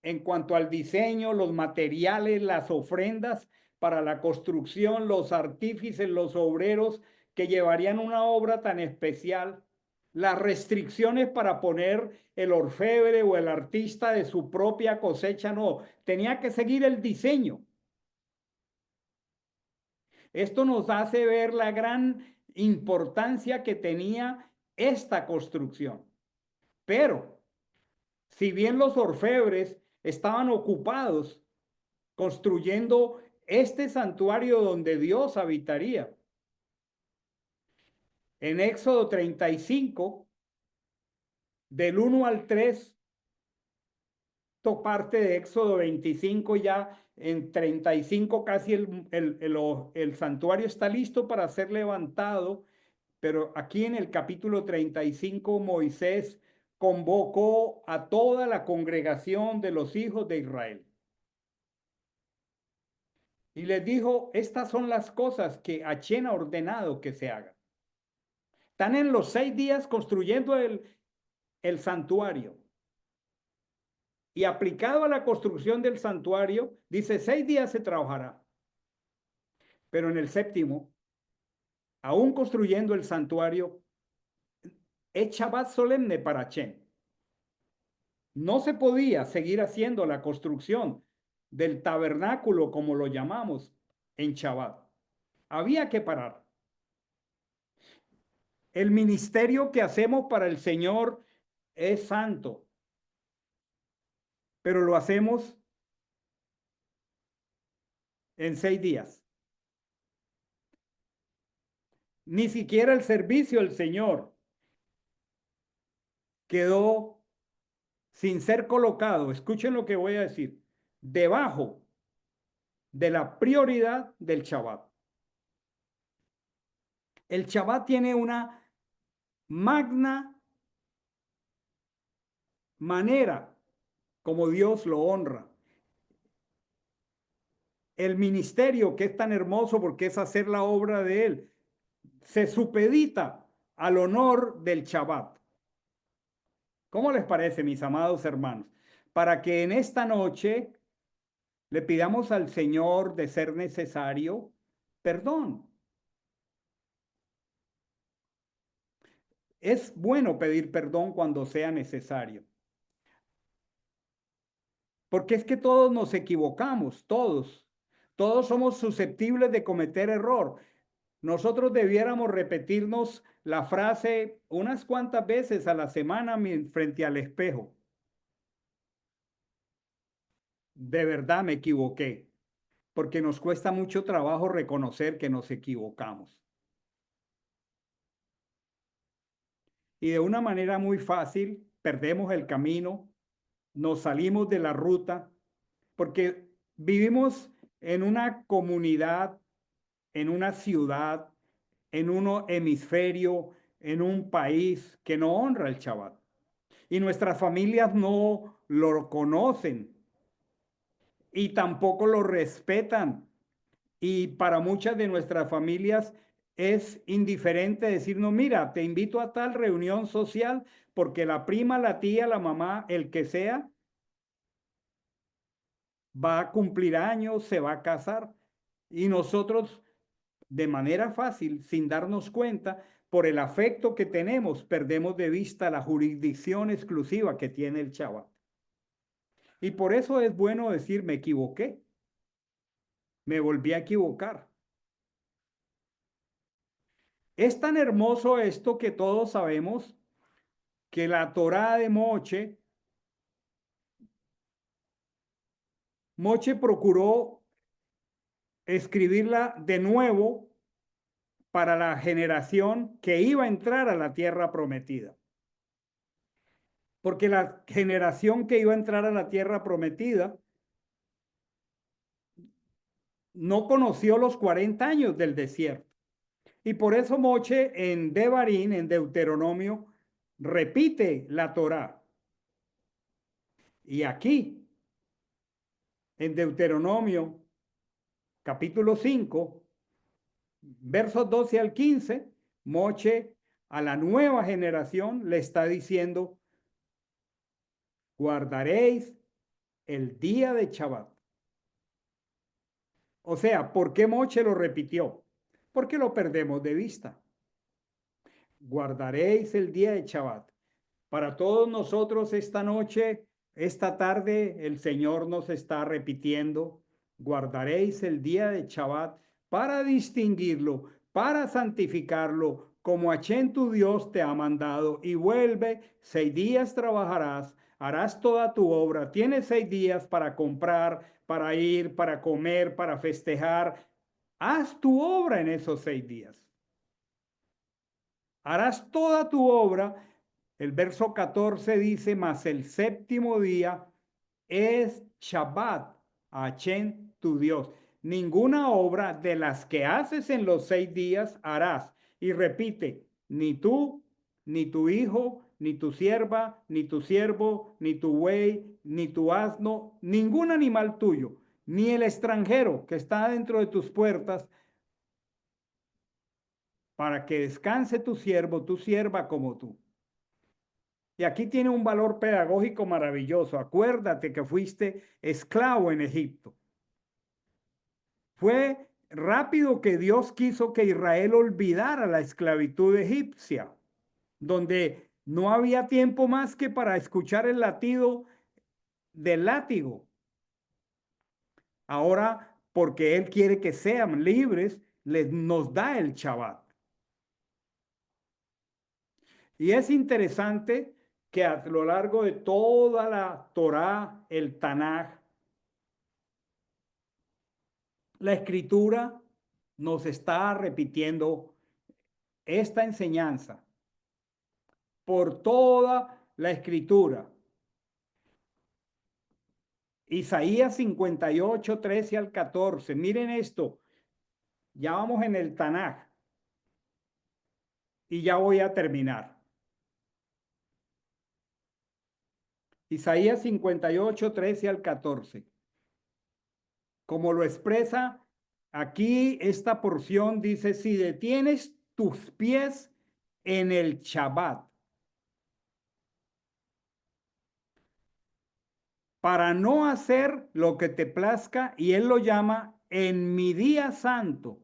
en cuanto al diseño, los materiales, las ofrendas para la construcción, los artífices, los obreros que llevarían una obra tan especial, las restricciones para poner el orfebre o el artista de su propia cosecha, no, tenía que seguir el diseño. Esto nos hace ver la gran importancia que tenía esta construcción. Pero, si bien los orfebres estaban ocupados construyendo este santuario donde Dios habitaría, en Éxodo 35, del 1 al 3, parte de Éxodo 25 ya en 35 casi el santuario está listo para ser levantado, pero aquí en el capítulo 35 Moisés convocó a toda la congregación de los hijos de Israel y les dijo, estas son las cosas que Achén ha ordenado que se hagan. Están en los 6 días construyendo el santuario. Y aplicado a la construcción del santuario, dice 6 días se trabajará, pero en el séptimo, aún construyendo el santuario, es Shabbat solemne para Hashem. No se podía seguir haciendo la construcción del tabernáculo, como lo llamamos, en Shabbat. Había que parar. El ministerio que hacemos para el Señor es santo, pero lo hacemos en 6 días. Ni siquiera el servicio del Señor quedó sin ser colocado, escuchen lo que voy a decir, debajo de la prioridad del Shabbat. El Shabbat tiene una magna manera como Dios lo honra. El ministerio que es tan hermoso porque es hacer la obra de Él, se supedita al honor del Shabbat. ¿Cómo les parece, mis amados hermanos? Para que en esta noche le pidamos al Señor, de ser necesario, perdón. Es bueno pedir perdón cuando sea necesario. Porque es que todos nos equivocamos, todos. Todos somos susceptibles de cometer error. Nosotros debiéramos repetirnos la frase unas cuantas veces a la semana frente al espejo. De verdad me equivoqué, porque nos cuesta mucho trabajo reconocer que nos equivocamos. Y de una manera muy fácil perdemos el camino, nos salimos de la ruta, porque vivimos en una comunidad, en una ciudad, en un hemisferio, en un país que no honra el Shabbat. Y nuestras familias no lo conocen y tampoco lo respetan. Y para muchas de nuestras familias es indiferente decirnos, mira, te invito a tal reunión social porque la prima, la tía, la mamá, el que sea, va a cumplir años, se va a casar. Y nosotros, de manera fácil, sin darnos cuenta, por el afecto que tenemos, perdemos de vista la jurisdicción exclusiva que tiene el Shabbat. Y por eso es bueno decir, me equivoqué, me volví a equivocar. Es tan hermoso esto que todos sabemos que la Torá de Moche procuró escribirla de nuevo para la generación que iba a entrar a la tierra prometida. Porque la generación que iba a entrar a la tierra prometida no conoció los 40 años del desierto. Y por eso Moche en Devarim, en Deuteronomio, repite la Torá. Y aquí, en Deuteronomio, capítulo 5, versos 12 al 15, Moche a la nueva generación le está diciendo, guardaréis el día de Shabbat. O sea, ¿por qué Moche lo repitió? Porque lo perdemos de vista. Guardaréis el día de Shabbat. Para todos nosotros esta noche, esta tarde, el Señor nos está repitiendo, guardaréis el día de Shabbat para distinguirlo, para santificarlo, como Hashem tu Dios te ha mandado. Y vuelve, 6 días trabajarás, harás toda tu obra. Tienes 6 días para comprar, para ir, para comer, para festejar. Haz tu obra en esos 6 días. Harás toda tu obra. El verso 14 dice, mas el séptimo día es Shabbat, a Hashem tu Dios. Ninguna obra de las que haces en los 6 días harás. Y repite, ni tú, ni tu hijo, ni tu sierva, ni tu siervo, ni tu buey, ni tu asno, ningún animal tuyo, ni el extranjero que está dentro de tus puertas, para que descanse tu siervo, tu sierva como tú. Y aquí tiene un valor pedagógico maravilloso. Acuérdate que fuiste esclavo en Egipto. Fue rápido que Dios quiso que Israel olvidara la esclavitud egipcia, donde no había tiempo más que para escuchar el latido del látigo. Ahora, porque Él quiere que sean libres, nos da el Shabbat. Y es interesante que a lo largo de toda la Torá, el Tanaj, la escritura nos está repitiendo esta enseñanza por toda la escritura. Isaías 58, 13 al 14. Miren esto, ya vamos en el Tanaj y ya voy a terminar. Isaías 58, 13 al 14. Como lo expresa aquí esta porción, dice, si detienes tus pies en el Shabbat, para no hacer lo que te plazca, y él lo llama en mi día santo.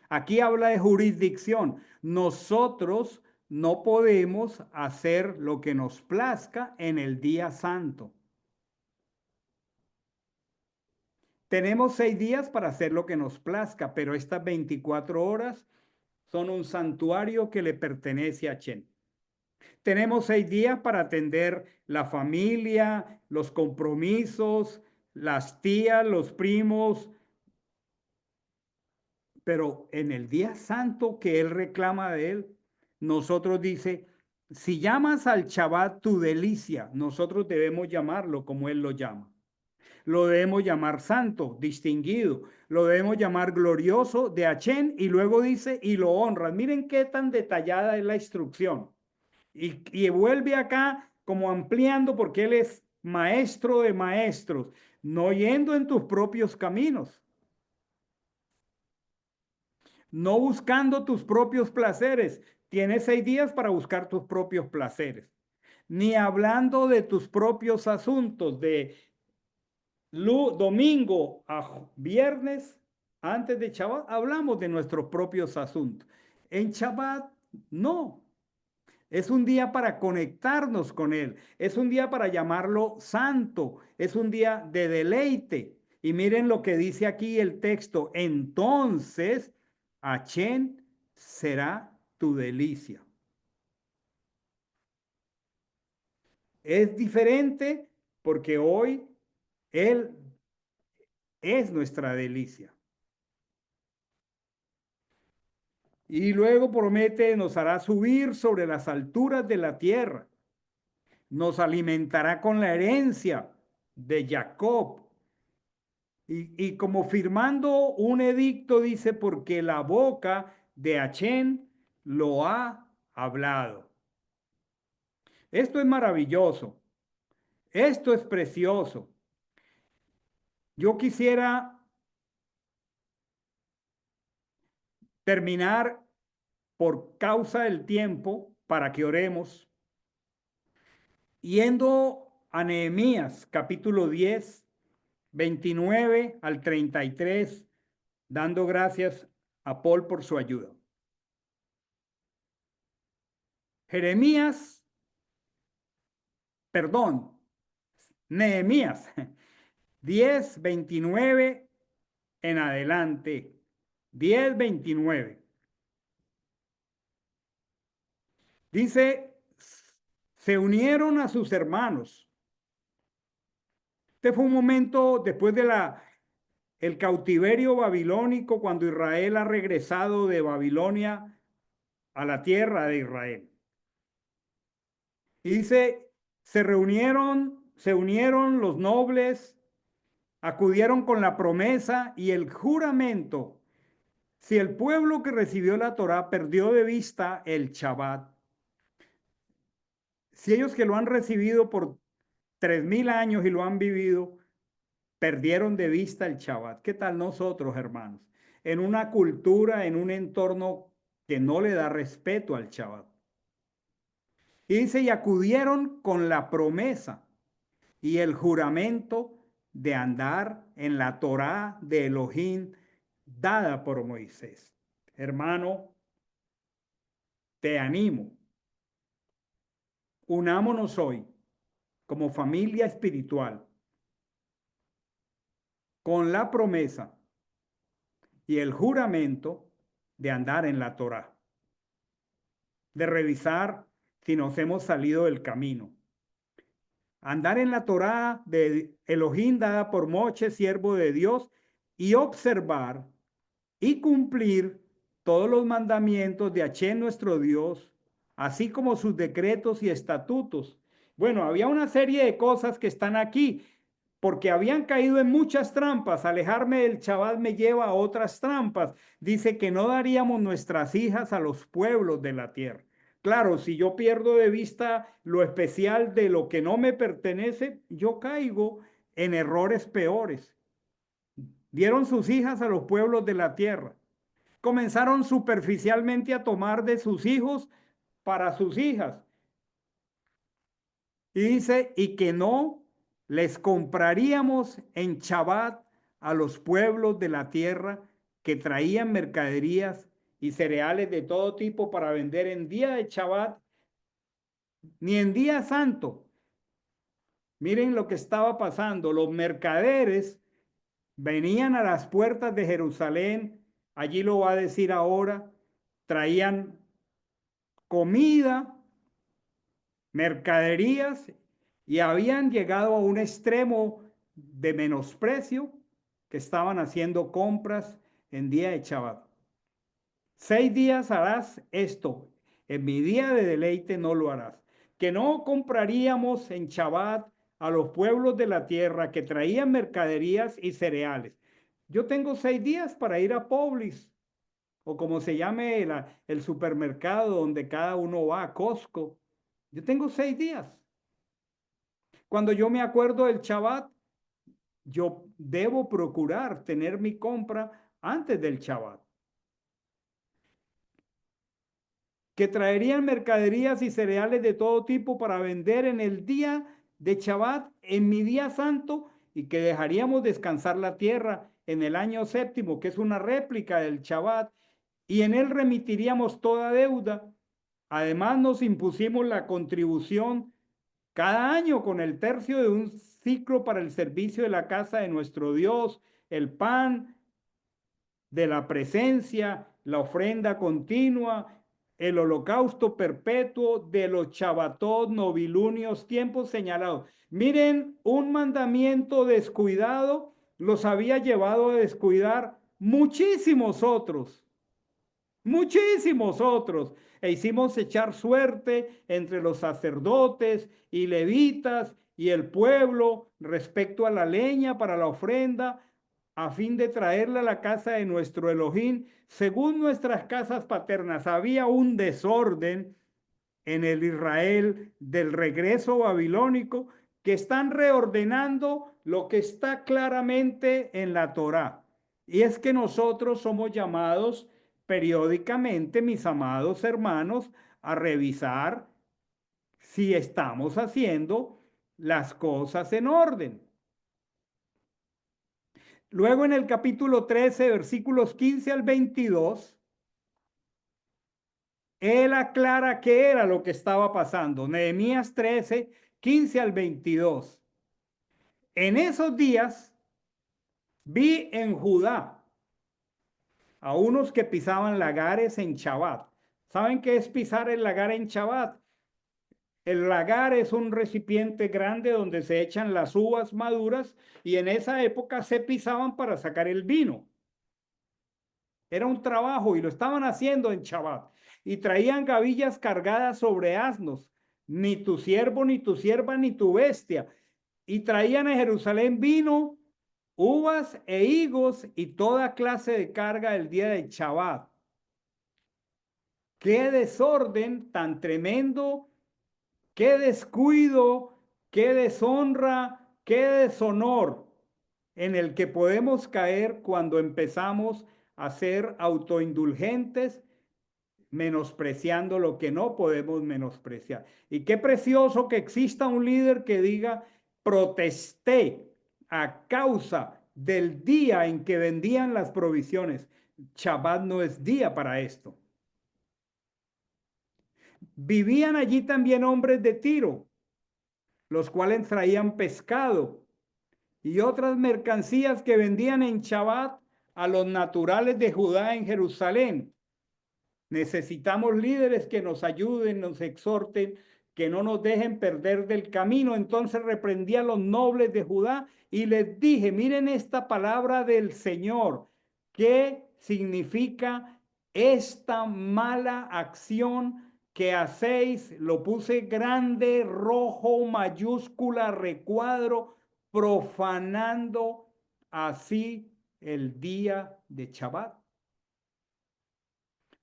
Aquí habla de jurisdicción. Nosotros no podemos hacer lo que nos plazca en el día santo. Tenemos 6 días para hacer lo que nos plazca, pero estas 24 horas son un santuario que le pertenece a Chen. Tenemos 6 días para atender la familia, los compromisos, las tías, los primos, pero en el día santo que él reclama de él, nosotros dice, si llamas al Shabbat tu delicia, nosotros debemos llamarlo como él lo llama. Lo debemos llamar santo, distinguido, lo debemos llamar glorioso de Achén y luego dice, y lo honras. Miren qué tan detallada es la instrucción. Y vuelve acá como ampliando porque él es maestro de maestros, no yendo en tus propios caminos, no buscando tus propios placeres. Tienes 6 días para buscar tus propios placeres, ni hablando de tus propios asuntos, de domingo a viernes, antes de Shabbat, hablamos de nuestros propios asuntos. En Shabbat, no. Es un día para conectarnos con Él. Es un día para llamarlo santo. Es un día de deleite. Y miren lo que dice aquí el texto. Entonces, Achén será tu delicia. Es diferente porque hoy Él es nuestra delicia. Y luego promete, nos hará subir sobre las alturas de la tierra. Nos alimentará con la herencia de Jacob. Y como firmando un edicto, dice, porque la boca de Achén lo ha hablado. Esto es maravilloso. Esto es precioso. Yo quisiera terminar por causa del tiempo para que oremos, yendo a Nehemías capítulo 10, 29 al 33, dando gracias a Paul por su ayuda. Jeremías, perdón, Nehemías 10, 29 en adelante. 10, 29. Dice, se unieron a sus hermanos. Este fue un momento después de el cautiverio babilónico, cuando Israel ha regresado de Babilonia a la tierra de Israel. Y dice, se unieron los nobles, acudieron con la promesa y el juramento. Si el pueblo que recibió la Torá perdió de vista el Shabbat, si ellos que lo han recibido por 3000 años y lo han vivido, perdieron de vista el Shabbat, ¿qué tal nosotros, hermanos? En una cultura, en un entorno que no le da respeto al Shabbat. Y dice, y acudieron con la promesa y el juramento de andar en la Torá de Elohim dada por Moisés. Hermano, te animo, unámonos hoy como familia espiritual con la promesa y el juramento de andar en la Torá, de revisar si nos hemos salido del camino. Andar en la Torá de Elohim dada por Moche, siervo de Dios, y observar y cumplir todos los mandamientos de Hachén nuestro Dios, así como sus decretos y estatutos. Bueno, había una serie de cosas que están aquí, porque habían caído en muchas trampas. Alejarme del Shabbat me lleva a otras trampas. Dice que no daríamos nuestras hijas a los pueblos de la tierra. Claro, si yo pierdo de vista lo especial de lo que no me pertenece, yo caigo en errores peores. Dieron sus hijas a los pueblos de la tierra. Comenzaron superficialmente a tomar de sus hijos para sus hijas. Y dice, y que no les compraríamos en Shabbat a los pueblos de la tierra que traían mercaderías y cereales de todo tipo para vender en día de Shabbat, ni en día santo. Miren lo que estaba pasando. Los mercaderes venían a las puertas de Jerusalén, allí lo va a decir ahora, traían comida, mercaderías, y habían llegado a un extremo de menosprecio que estaban haciendo compras en día de Shabbat. 6 días harás esto, en mi día de deleite no lo harás. Que no compraríamos en Shabbat a los pueblos de la tierra que traían mercaderías y cereales. Yo tengo 6 días para ir a Publix, o como se llame el supermercado donde cada uno va, a Costco. Yo tengo 6 días. Cuando yo me acuerdo del Shabbat, yo debo procurar tener mi compra antes del Shabbat. Que traerían mercaderías y cereales de todo tipo para vender en el día de Shabbat, en mi día santo, y que dejaríamos descansar la tierra en el año séptimo, que es una réplica del Shabbat, y en él remitiríamos toda deuda. Además, nos impusimos la contribución cada año con el tercio de un ciclo para el servicio de la casa de nuestro Dios, el pan de la presencia, la ofrenda continua, el holocausto perpetuo de los Shabbatot, novilunios, tiempos señalados. Miren, un mandamiento descuidado los había llevado a descuidar muchísimos otros, e hicimos echar suerte entre los sacerdotes y levitas y el pueblo respecto a la leña para la ofrenda, a fin de traerla a la casa de nuestro Elohim, según nuestras casas paternas. Había un desorden en el Israel del regreso babilónico, que están reordenando lo que está claramente en la Torá. Y es que nosotros somos llamados periódicamente, mis amados hermanos, a revisar si estamos haciendo las cosas en orden. Luego en el capítulo 13, versículos 15 al 22, él aclara qué era lo que estaba pasando. Nehemías 13, 15 al 22. En esos días vi en Judá a unos que pisaban lagares en Shabbat. ¿Saben qué es pisar el lagar en Shabbat? El lagar es un recipiente grande donde se echan las uvas maduras, y en esa época se pisaban para sacar el vino. Era un trabajo y lo estaban haciendo en Shabbat. Y traían gavillas cargadas sobre asnos, ni tu siervo, ni tu sierva, ni tu bestia. Y traían a Jerusalén vino, uvas e higos y toda clase de carga el día de Shabbat. Qué desorden tan tremendo, qué descuido, qué deshonra, qué deshonor en el que podemos caer cuando empezamos a ser autoindulgentes menospreciando lo que no podemos menospreciar. Y qué precioso que exista un líder que diga, protesté a causa del día en que vendían las provisiones. Shabbat no es día para esto. Vivían allí también hombres de Tiro, los cuales traían pescado y otras mercancías que vendían en Shabbat a los naturales de Judá en Jerusalén. Necesitamos líderes que nos ayuden, nos exhorten, que no nos dejen perder del camino. Entonces reprendí a los nobles de Judá y les dije, miren esta palabra del Señor. ¿Qué significa esta mala acción que hacéis? Lo puse grande, rojo, mayúscula, recuadro, profanando así el día de Shabbat.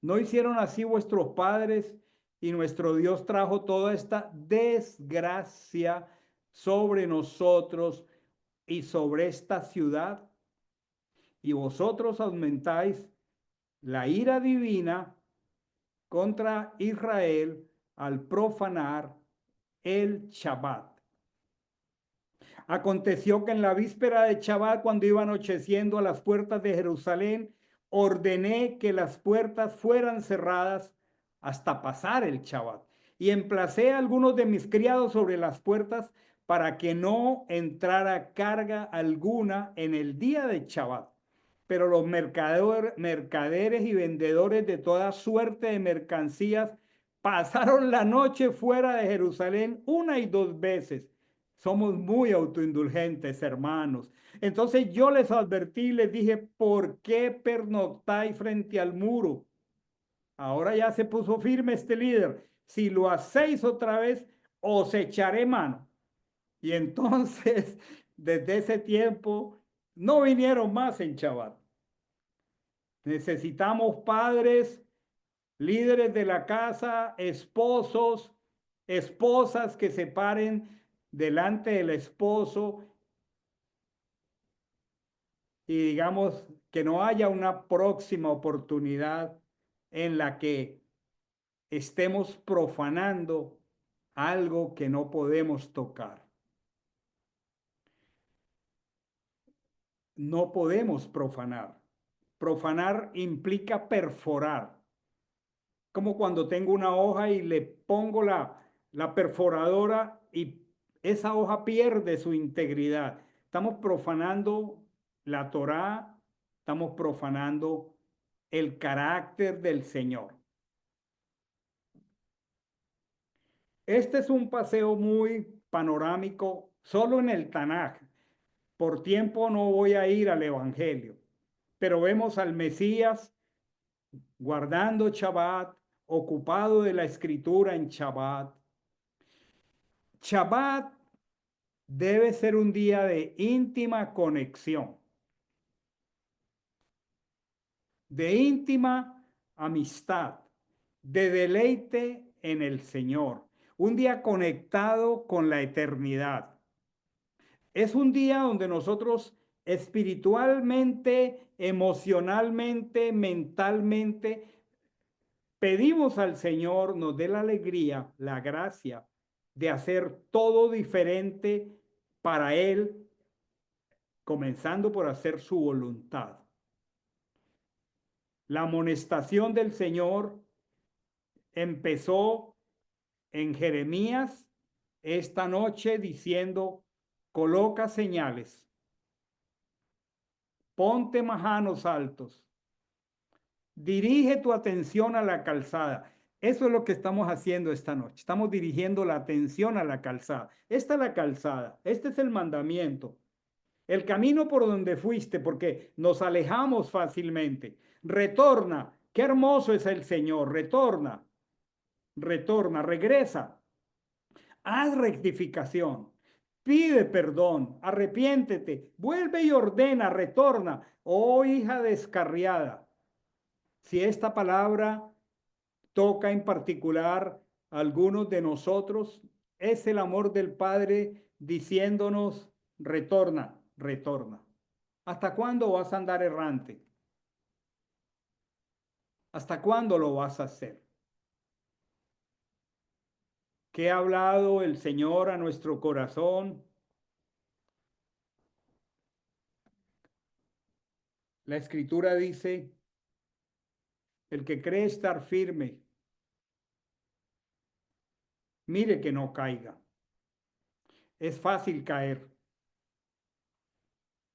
¿No hicieron así vuestros padres y nuestro Dios trajo toda esta desgracia sobre nosotros y sobre esta ciudad? Y vosotros aumentáis la ira divina contra Israel al profanar el Shabbat. Aconteció que en la víspera de Shabbat, cuando iba anocheciendo a las puertas de Jerusalén, ordené que las puertas fueran cerradas hasta pasar el Shabbat. Y emplacé a algunos de mis criados sobre las puertas para que no entrara carga alguna en el día de Shabbat. Pero los mercaderes y vendedores de toda suerte de mercancías pasaron la noche fuera de Jerusalén una y dos veces. Somos muy autoindulgentes, hermanos. Entonces yo les advertí, les dije, ¿por qué pernoctáis frente al muro? Ahora ya se puso firme este líder. Si lo hacéis otra vez, os echaré mano. Y entonces, desde ese tiempo, no vinieron más en Shabbat. Necesitamos padres, líderes de la casa, esposos, esposas que se paren delante del esposo y digamos que no haya una próxima oportunidad en la que estemos profanando algo que no podemos tocar. No podemos profanar. Profanar implica perforar. Como cuando tengo una hoja y le pongo la perforadora y esa hoja pierde su integridad. Estamos profanando la Torá, estamos profanando el carácter del Señor. Este es un paseo muy panorámico, solo en el Tanaj. Por tiempo no voy a ir al Evangelio, pero vemos al Mesías guardando Shabbat, ocupado de la escritura en Shabbat. Shabbat debe ser un día de íntima conexión, de íntima amistad, de deleite en el Señor, un día conectado con la eternidad. Es un día donde nosotros espiritualmente, emocionalmente, mentalmente, pedimos al Señor nos dé la alegría, la gracia de hacer todo diferente para Él, comenzando por hacer su voluntad. La amonestación del Señor empezó en Jeremías esta noche diciendo, coloca señales, ponte majanos altos, dirige tu atención a la calzada. Eso es lo que estamos haciendo esta noche. Estamos dirigiendo la atención a la calzada. Esta es la calzada. Este es el mandamiento. El camino por donde fuiste, porque nos alejamos fácilmente. Retorna. Qué hermoso es el Señor. Retorna. Retorna. Regresa. Haz rectificación. Pide perdón. Arrepiéntete. Vuelve y ordena. Retorna. Oh hija descarriada. Si esta palabra toca en particular a algunos de nosotros, es el amor del Padre diciéndonos, retorna, retorna. ¿Hasta cuándo vas a andar errante? ¿Hasta cuándo lo vas a hacer? ¿Qué ha hablado el Señor a nuestro corazón? La Escritura dice, el que cree estar firme, mire que no caiga. Es fácil caer,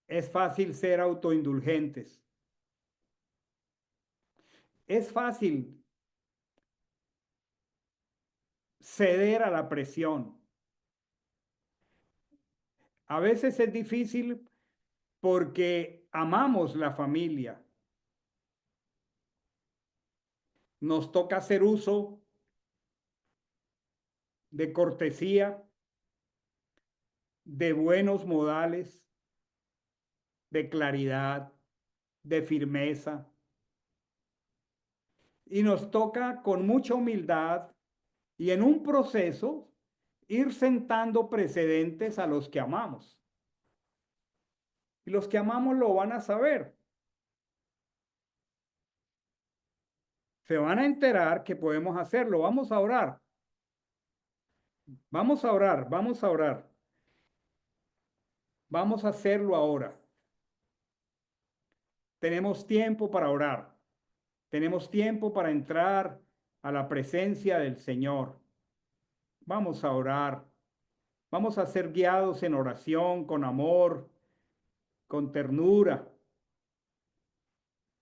es fácil ser autoindulgentes, es fácil ceder a la presión. A veces es difícil porque amamos la familia. Nos toca hacer uso de cortesía, de buenos modales, de claridad, de firmeza. Y nos toca con mucha humildad y en un proceso ir sentando precedentes a los que amamos. Y los que amamos lo van a saber. Se van a enterar que podemos hacerlo. Vamos a orar. Vamos a orar, vamos a orar. Vamos a hacerlo ahora. Tenemos tiempo para orar. Tenemos tiempo para entrar a la presencia del Señor. Vamos a orar. Vamos a ser guiados en oración, con amor, con ternura.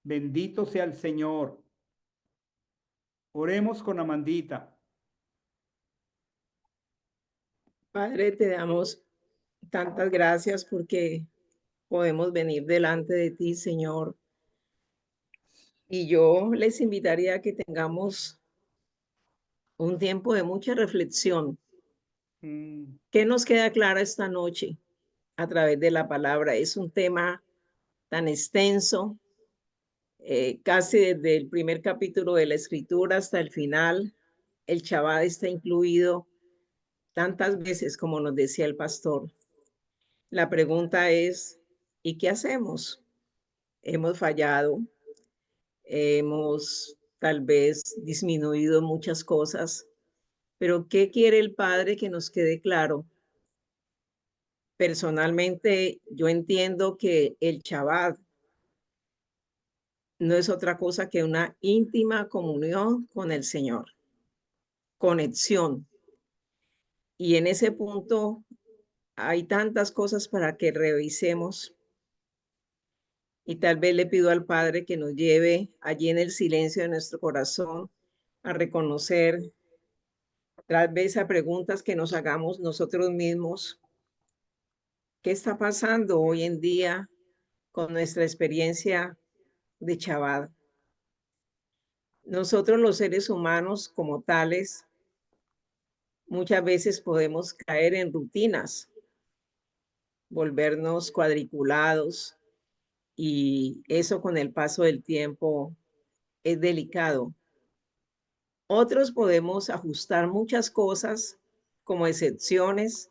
Bendito sea el Señor. Oremos con Amandita. Padre, te damos tantas gracias porque podemos venir delante de ti, Señor. Y yo les invitaría a que tengamos un tiempo de mucha reflexión. Mm, ¿Qué nos queda clara esta noche a través de la palabra? Es un tema tan extenso, casi desde el primer capítulo de la escritura hasta el final. El Shabbat está incluido tantas veces como nos decía el pastor. La pregunta es, ¿y qué hacemos? Hemos fallado, hemos tal vez disminuido muchas cosas, pero ¿qué quiere el Padre que nos quede claro? Personalmente, yo entiendo que el Shabbat no es otra cosa que una íntima comunión con el Señor, conexión. Y en ese punto hay tantas cosas para que revisemos y tal vez le pido al Padre que nos lleve allí en el silencio de nuestro corazón a reconocer, tal vez a preguntas que nos hagamos nosotros mismos. ¿Qué está pasando hoy en día con nuestra experiencia de Shabbat? Nosotros los seres humanos como tales, muchas veces podemos caer en rutinas, volvernos cuadriculados y eso con el paso del tiempo es delicado. Otros podemos ajustar muchas cosas como excepciones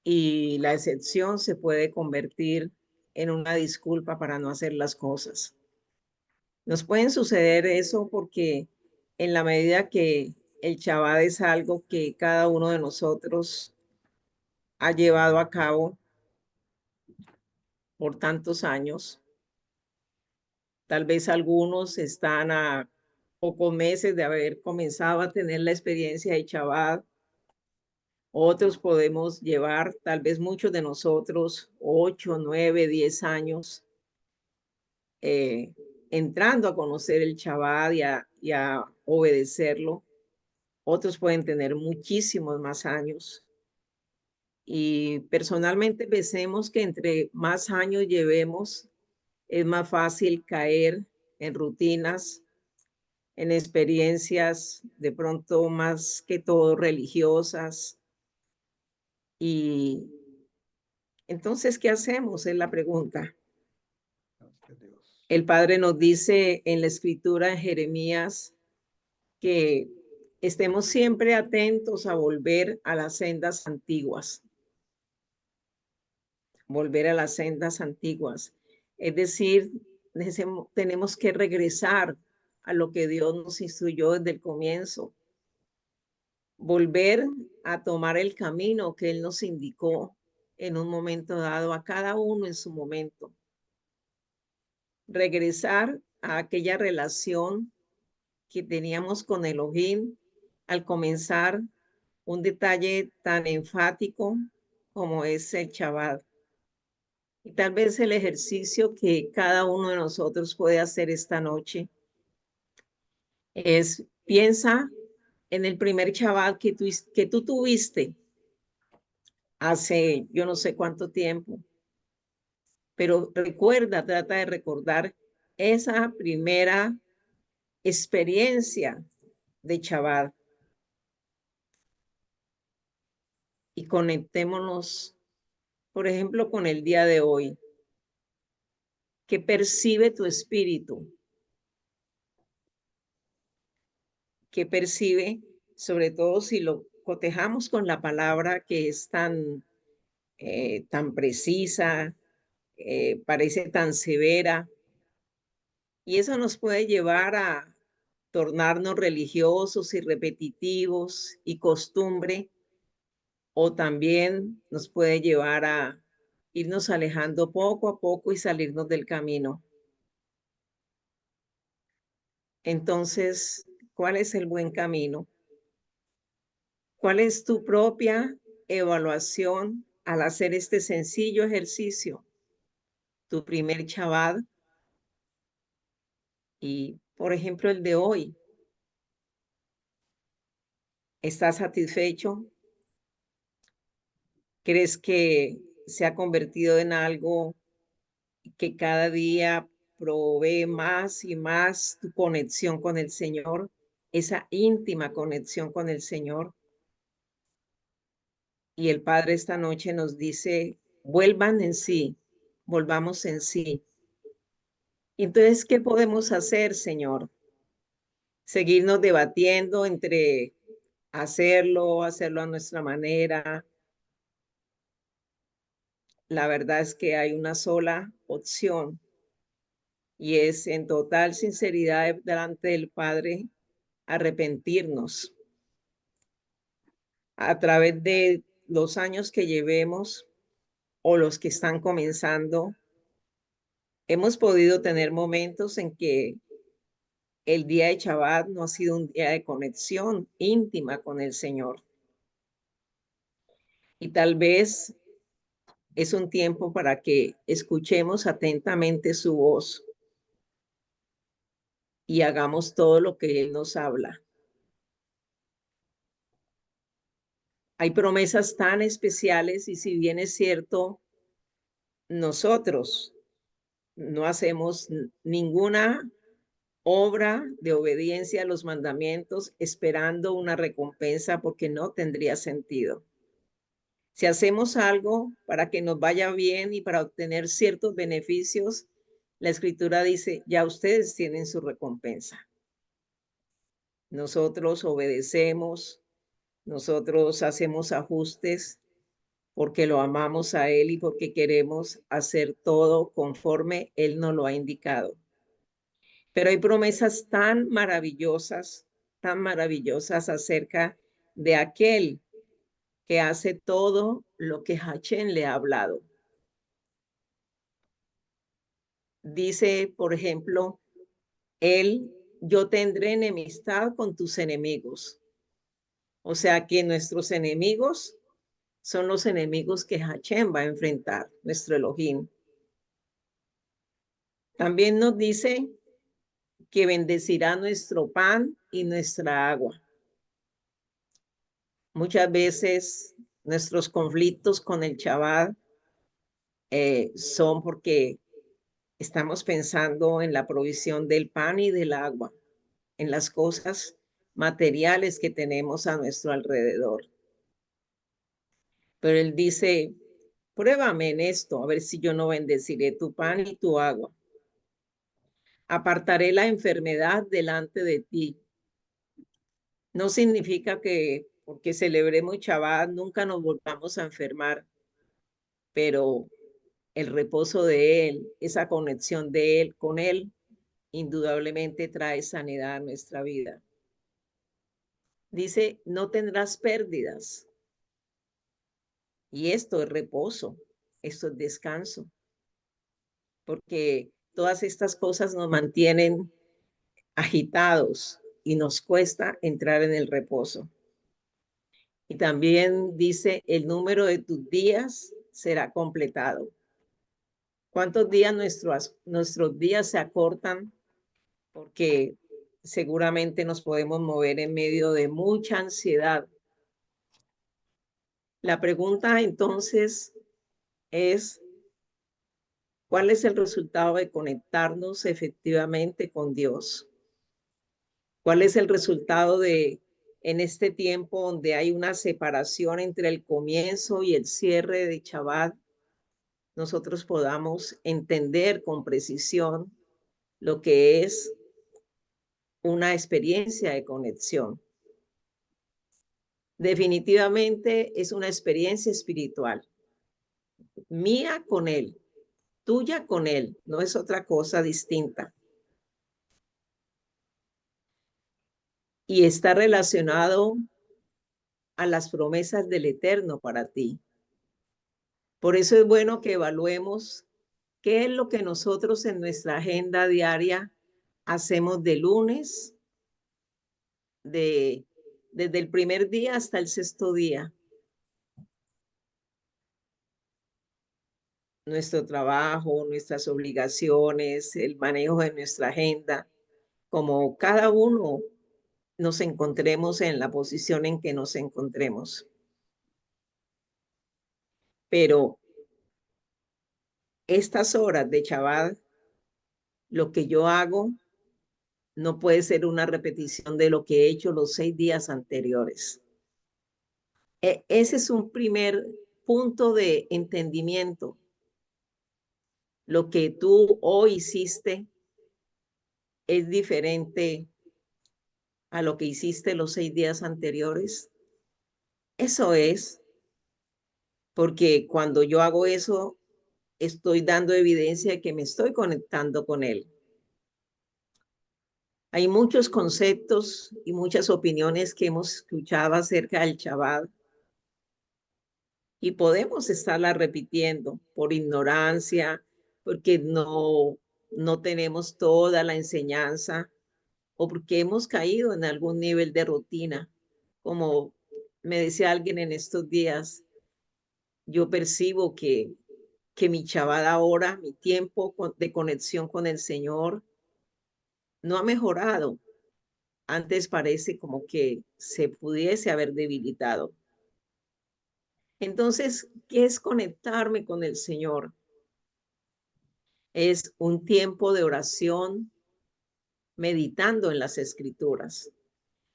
y la excepción se puede convertir en una disculpa para no hacer las cosas. Nos pueden suceder eso porque en la medida que el Shabbat es algo que cada uno de nosotros ha llevado a cabo por tantos años, tal vez algunos están a pocos meses de haber comenzado a tener la experiencia de Shabbat. Otros podemos llevar, tal vez muchos de nosotros, 8, 9, 10 años eh, entrando a conocer el Shabbat y a obedecerlo. Otros pueden tener muchísimos más años. Y personalmente pensemos que entre más años llevemos, es más fácil caer en rutinas, en experiencias de pronto más que todo religiosas. Y entonces, ¿qué hacemos? Es la pregunta. gracias, Dios. El Padre nos dice en la escritura de Jeremías que estemos siempre atentos a volver a las sendas antiguas, volver a las sendas antiguas. Es decir, tenemos que regresar a lo que Dios nos instruyó desde el comienzo. Volver a tomar el camino que Él nos indicó en un momento dado, a cada uno en su momento. Regresar a aquella relación que teníamos con Elohim al comenzar un detalle tan enfático como es el Shabbat. Y tal vez el ejercicio que cada uno de nosotros puede hacer esta noche es, piensa en el primer Shabbat que tú tuviste hace yo no sé cuánto tiempo, pero recuerda, trata de recordar esa primera experiencia de Shabbat y conectémonos, por ejemplo, con el día de hoy. ¿Qué percibe tu espíritu? ¿Qué percibe? Sobre todo si lo cotejamos con la palabra que es tan precisa, parece tan severa, y eso nos puede llevar a tornarnos religiosos y repetitivos y costumbre, o también nos puede llevar a irnos alejando poco a poco y salirnos del camino. Entonces, ¿cuál es el buen camino? ¿Cuál es tu propia evaluación al hacer este sencillo ejercicio? Tu primer Shabbat y, por ejemplo, el de hoy. ¿Estás satisfecho? ¿Crees que se ha convertido en algo que cada día provee más y más tu conexión con el Señor, esa íntima conexión con el Señor? Y el Padre esta noche nos dice, vuelvan en sí, volvamos en sí. Entonces, ¿qué podemos hacer, Señor? Seguirnos debatiendo entre hacerlo a nuestra manera. La verdad es que hay una sola opción y es en total sinceridad delante del Padre arrepentirnos. A través de los años que llevemos o los que están comenzando, hemos podido tener momentos en que el día de Shabbat no ha sido un día de conexión íntima con el Señor. Y tal vez es un tiempo para que escuchemos atentamente su voz y hagamos todo lo que Él nos habla. Hay promesas tan especiales y si bien es cierto, nosotros no hacemos ninguna obra de obediencia a los mandamientos esperando una recompensa porque no tendría sentido. Si hacemos algo para que nos vaya bien y para obtener ciertos beneficios, la escritura dice, ya ustedes tienen su recompensa. Nosotros obedecemos, nosotros hacemos ajustes porque lo amamos a Él y porque queremos hacer todo conforme Él nos lo ha indicado. Pero hay promesas tan maravillosas acerca de aquel que hace todo lo que Hachén le ha hablado. Dice, por ejemplo, yo tendré enemistad con tus enemigos. O sea que nuestros enemigos son los enemigos que Hachén va a enfrentar, nuestro Elohim. También nos dice que bendecirá nuestro pan y nuestra agua. Muchas veces nuestros conflictos con el Shabbat son porque estamos pensando en la provisión del pan y del agua, en las cosas materiales que tenemos a nuestro alrededor. Pero Él dice, pruébame en esto, a ver si yo no bendeciré tu pan y tu agua. Apartaré la enfermedad delante de ti. No significa que porque celebremos Shabbat nunca nos volvamos a enfermar, pero el reposo de Él, esa conexión de Él con Él, indudablemente trae sanidad a nuestra vida. Dice, no tendrás pérdidas. Y esto es reposo, esto es descanso, porque todas estas cosas nos mantienen agitados y nos cuesta entrar en el reposo. Y también dice, el número de tus días será completado. ¿Cuántos días nuestros días se acortan? Porque seguramente nos podemos mover en medio de mucha ansiedad. La pregunta entonces es, ¿cuál es el resultado de conectarnos efectivamente con Dios? ¿Cuál es el resultado de, en este tiempo donde hay una separación entre el comienzo y el cierre de Shabbat, nosotros podamos entender con precisión lo que es una experiencia de conexión? Definitivamente es una experiencia espiritual, mía con Él, tuya con Él, no es otra cosa distinta. Y está relacionado a las promesas del Eterno para ti. Por eso es bueno que evaluemos qué es lo que nosotros en nuestra agenda diaria hacemos de lunes, desde el primer día hasta el sexto día. Nuestro trabajo, nuestras obligaciones, el manejo de nuestra agenda, como cada uno nos encontremos en la posición en que nos encontremos. Pero estas horas de Shabbat, lo que yo hago no puede ser una repetición de lo que he hecho los 6 días anteriores. Ese es un primer punto de entendimiento. Lo que tú hoy hiciste es diferente a lo que hiciste los 6 días anteriores. Eso es porque cuando yo hago eso, estoy dando evidencia de que me estoy conectando con Él. Hay muchos conceptos y muchas opiniones que hemos escuchado acerca del Shabbat y podemos estarla repitiendo por ignorancia, porque no tenemos toda la enseñanza o porque hemos caído en algún nivel de rutina. Como me decía alguien en estos días, yo percibo que mi Shabbat ahora, mi tiempo de conexión con el Señor, no ha mejorado. Antes parece como que se pudiese haber debilitado. Entonces, ¿qué es conectarme con el Señor? Es un tiempo de oración meditando en las Escrituras.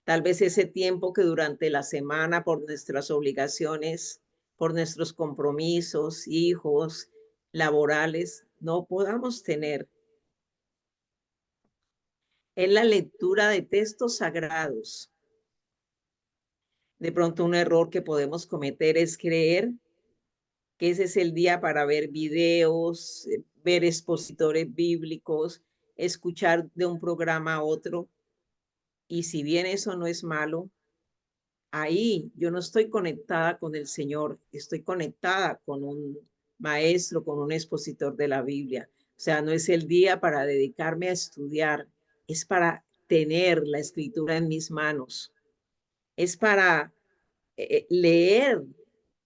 Tal vez ese tiempo que durante la semana por nuestras obligaciones, por nuestros compromisos, hijos, laborales, no podamos tener. Es la lectura de textos sagrados. De pronto un error que podemos cometer es creer que ese es el día para ver videos, ver expositores bíblicos, escuchar de un programa a otro. Y si bien eso no es malo, ahí yo no estoy conectada con el Señor, estoy conectada con un maestro, con un expositor de la Biblia. O sea, no es el día para dedicarme a estudiar, es para tener la escritura en mis manos, es para leer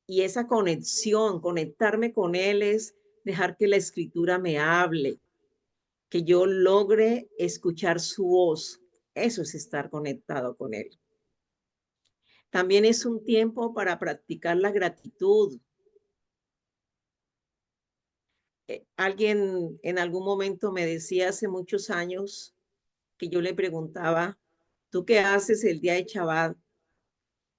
y esa conexión, conectarme con Él es dejar que la escritura me hable, que yo logre escuchar su voz. Eso es estar conectado con Él. También es un tiempo para practicar la gratitud. Alguien en algún momento me decía hace muchos años que yo le preguntaba, ¿tú qué haces el día de Shabbat?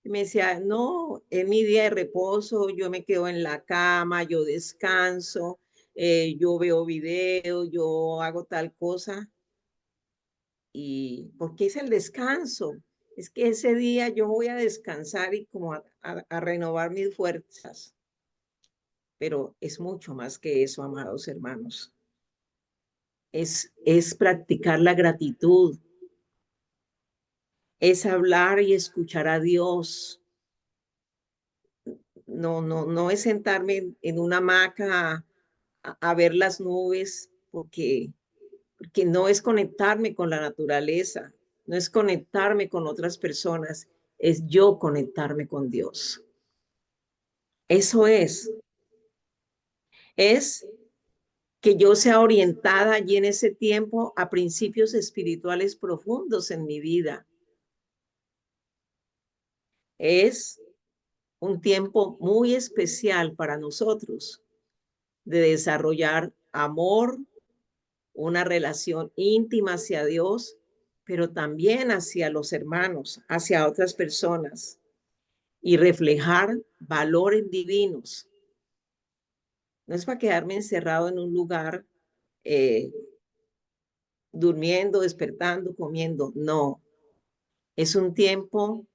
Y me decía, no, es mi día de reposo, yo me quedo en la cama, yo descanso, yo veo video, yo hago tal cosa. ¿Y por qué es el descanso? Es que ese día yo voy a descansar y como a renovar mis fuerzas. Pero es mucho más que eso, amados hermanos. es practicar la gratitud, es hablar y escuchar a Dios. No es sentarme en una hamaca a ver las nubes, porque no es conectarme con la naturaleza, no es conectarme con otras personas, es yo conectarme con Dios. Eso es que yo sea orientada allí en ese tiempo a principios espirituales profundos en mi vida. Es un tiempo muy especial para nosotros de desarrollar amor, una relación íntima hacia Dios, pero también hacia los hermanos, hacia otras personas y reflejar valores divinos. No es para quedarme encerrado en un lugar eh, durmiendo, despertando, comiendo. No, es un tiempo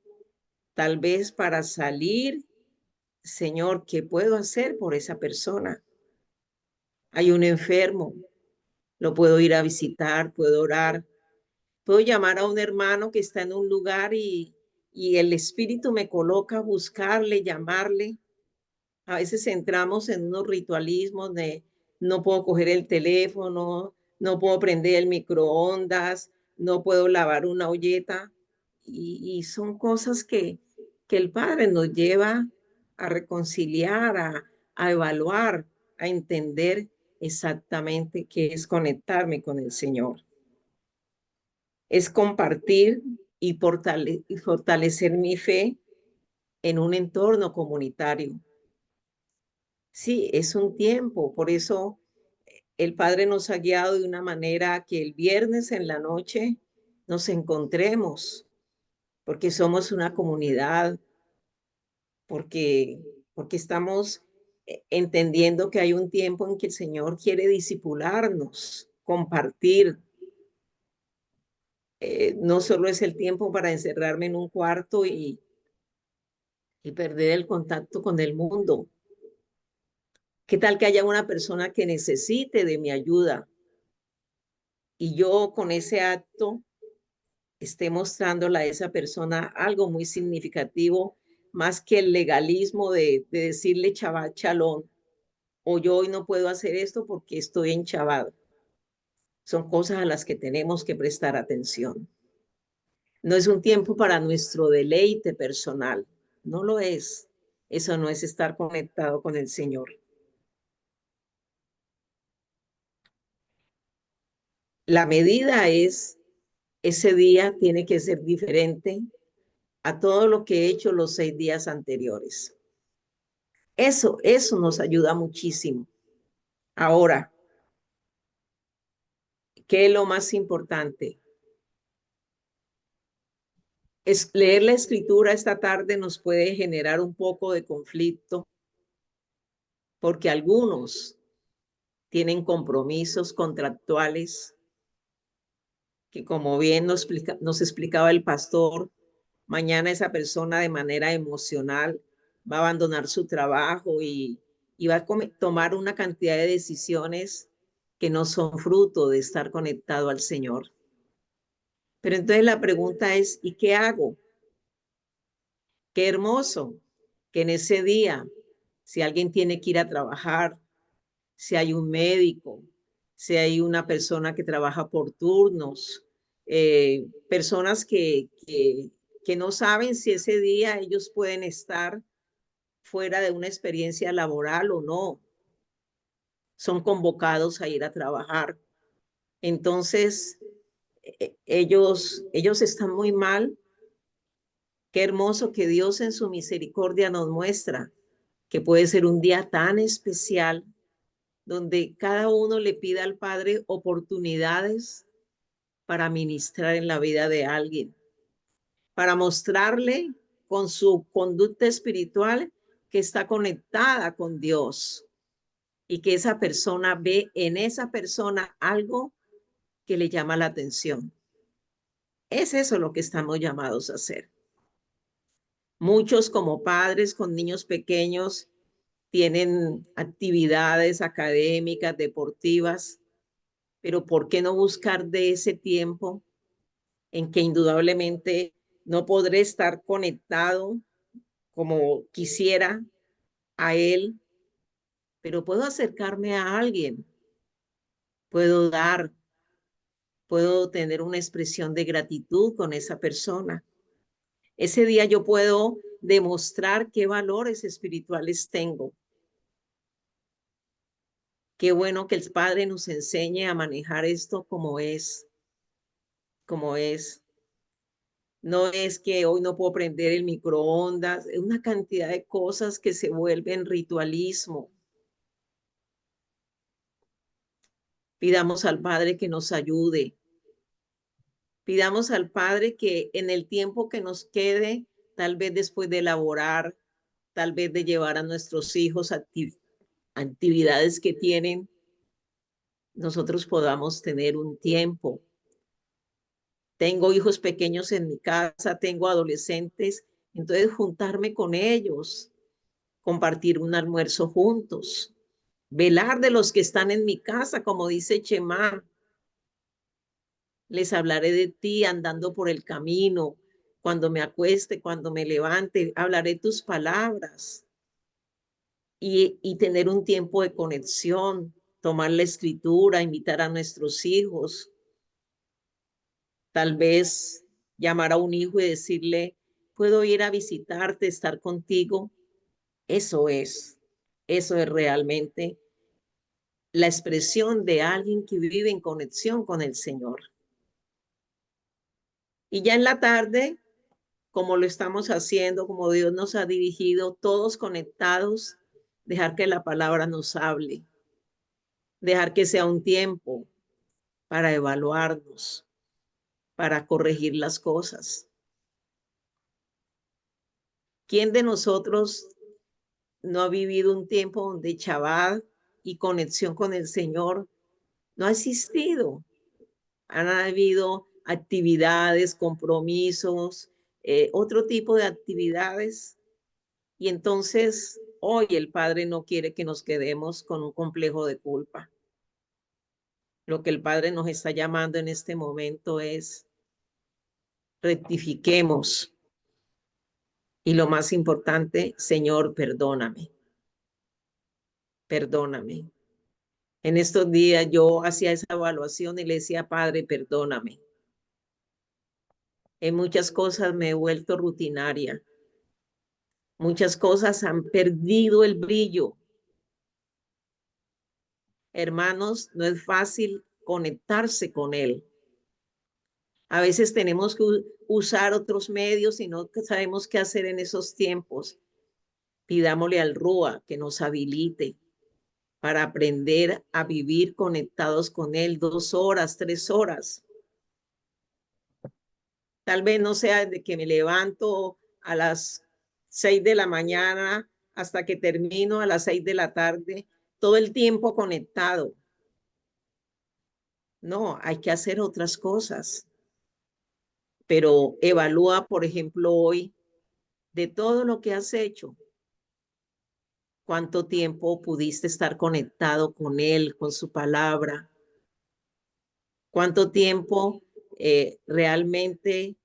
tal vez para salir. Señor, ¿qué puedo hacer por esa persona? Hay un enfermo, lo puedo ir a visitar, puedo orar, puedo llamar a un hermano que está en un lugar y el Espíritu me coloca a buscarle, llamarle. A veces entramos en unos ritualismos de no puedo coger el teléfono, no puedo prender el microondas, no puedo lavar una olleta. Y son cosas que el Padre nos lleva a reconciliar, a evaluar, a entender exactamente qué es conectarme con el Señor. Es compartir y fortalecer mi fe en un entorno comunitario. Sí, es un tiempo, por eso el Padre nos ha guiado de una manera que el viernes en la noche nos encontremos, porque somos una comunidad, porque estamos entendiendo que hay un tiempo en que el Señor quiere disipularnos, compartir. No solo es el tiempo para encerrarme en un cuarto y perder el contacto con el mundo. ¿Qué tal que haya una persona que necesite de mi ayuda? Y yo con ese acto esté mostrándole a esa persona algo muy significativo, más que el legalismo de decirle Shabbat Shalom, o yo hoy no puedo hacer esto porque estoy en Shabbat. Son cosas a las que tenemos que prestar atención. No es un tiempo para nuestro deleite personal, no lo es. Eso no es estar conectado con el Señor. La medida es, ese día tiene que ser diferente a todo lo que he hecho los 6 días anteriores. Eso nos ayuda muchísimo. Ahora, ¿qué es lo más importante? Es leer la escritura esta tarde nos puede generar un poco de conflicto porque algunos tienen compromisos contractuales que, como bien nos explicaba el pastor, mañana esa persona de manera emocional va a abandonar su trabajo y va a tomar una cantidad de decisiones que no son fruto de estar conectado al Señor. Pero entonces la pregunta es, ¿y qué hago? Qué hermoso que en ese día, si alguien tiene que ir a trabajar, si hay un médico, si hay una persona que trabaja por turnos, personas que no saben si ese día ellos pueden estar fuera de una experiencia laboral o no, son convocados a ir a trabajar. Entonces, ellos están muy mal. Qué hermoso que Dios en su misericordia nos muestra que puede ser un día tan especial donde cada uno le pida al Padre oportunidades para ministrar en la vida de alguien, para mostrarle con su conducta espiritual que está conectada con Dios y que esa persona ve en esa persona algo que le llama la atención. Es eso lo que estamos llamados a hacer. Muchos como padres con niños pequeños tienen actividades académicas, deportivas, pero ¿por qué no buscar de ese tiempo en que indudablemente no podré estar conectado como quisiera a Él, pero puedo acercarme a alguien, puedo dar, puedo tener una expresión de gratitud con esa persona? Ese día yo puedo demostrar qué valores espirituales tengo. Qué bueno que el Padre nos enseñe a manejar esto como es, como es. No es que hoy no puedo prender el microondas, es una cantidad de cosas que se vuelven ritualismo. Pidamos al Padre que nos ayude. Pidamos al Padre que en el tiempo que nos quede, tal vez después de elaborar, tal vez de llevar a nuestros hijos a actividades que tienen, nosotros podamos tener un tiempo. Tengo hijos pequeños en mi casa, tengo adolescentes, entonces juntarme con ellos, compartir un almuerzo juntos, velar de los que están en mi casa, como dice Chemá. Les hablaré de ti andando por el camino, cuando me acueste, cuando me levante, hablaré tus palabras y tener un tiempo de conexión, tomar la escritura, invitar a nuestros hijos, tal vez llamar a un hijo y decirle, puedo ir a visitarte, estar contigo. Eso es realmente la expresión de alguien que vive en conexión con el Señor. Y ya en la tarde, como lo estamos haciendo, como Dios nos ha dirigido, todos conectados, dejar que la palabra nos hable, dejar que sea un tiempo para evaluarnos, para corregir las cosas. ¿Quién de nosotros no ha vivido un tiempo donde Shabbat y conexión con el Señor no ha existido? Han habido actividades, compromisos, otro tipo de actividades. Y entonces hoy el Padre no quiere que nos quedemos con un complejo de culpa. Lo que el Padre nos está llamando en este momento es rectifiquemos. Y lo más importante, Señor, perdóname, perdóname. En estos días yo hacía esa evaluación y le decía, Padre, perdóname. En muchas cosas me he vuelto rutinaria. Muchas cosas han perdido el brillo. Hermanos, no es fácil conectarse con Él. A veces tenemos que usar otros medios y no sabemos qué hacer en esos tiempos. Pidámosle al Rúa que nos habilite para aprender a vivir conectados con Él 2 horas, 3 horas. Tal vez no sea desde que me levanto a las 6 de la mañana hasta que termino a las 6 de la tarde, todo el tiempo conectado. No, hay que hacer otras cosas, pero evalúa, por ejemplo, hoy de todo lo que has hecho, cuánto tiempo pudiste estar conectado con Él, con su palabra, cuánto tiempo realmente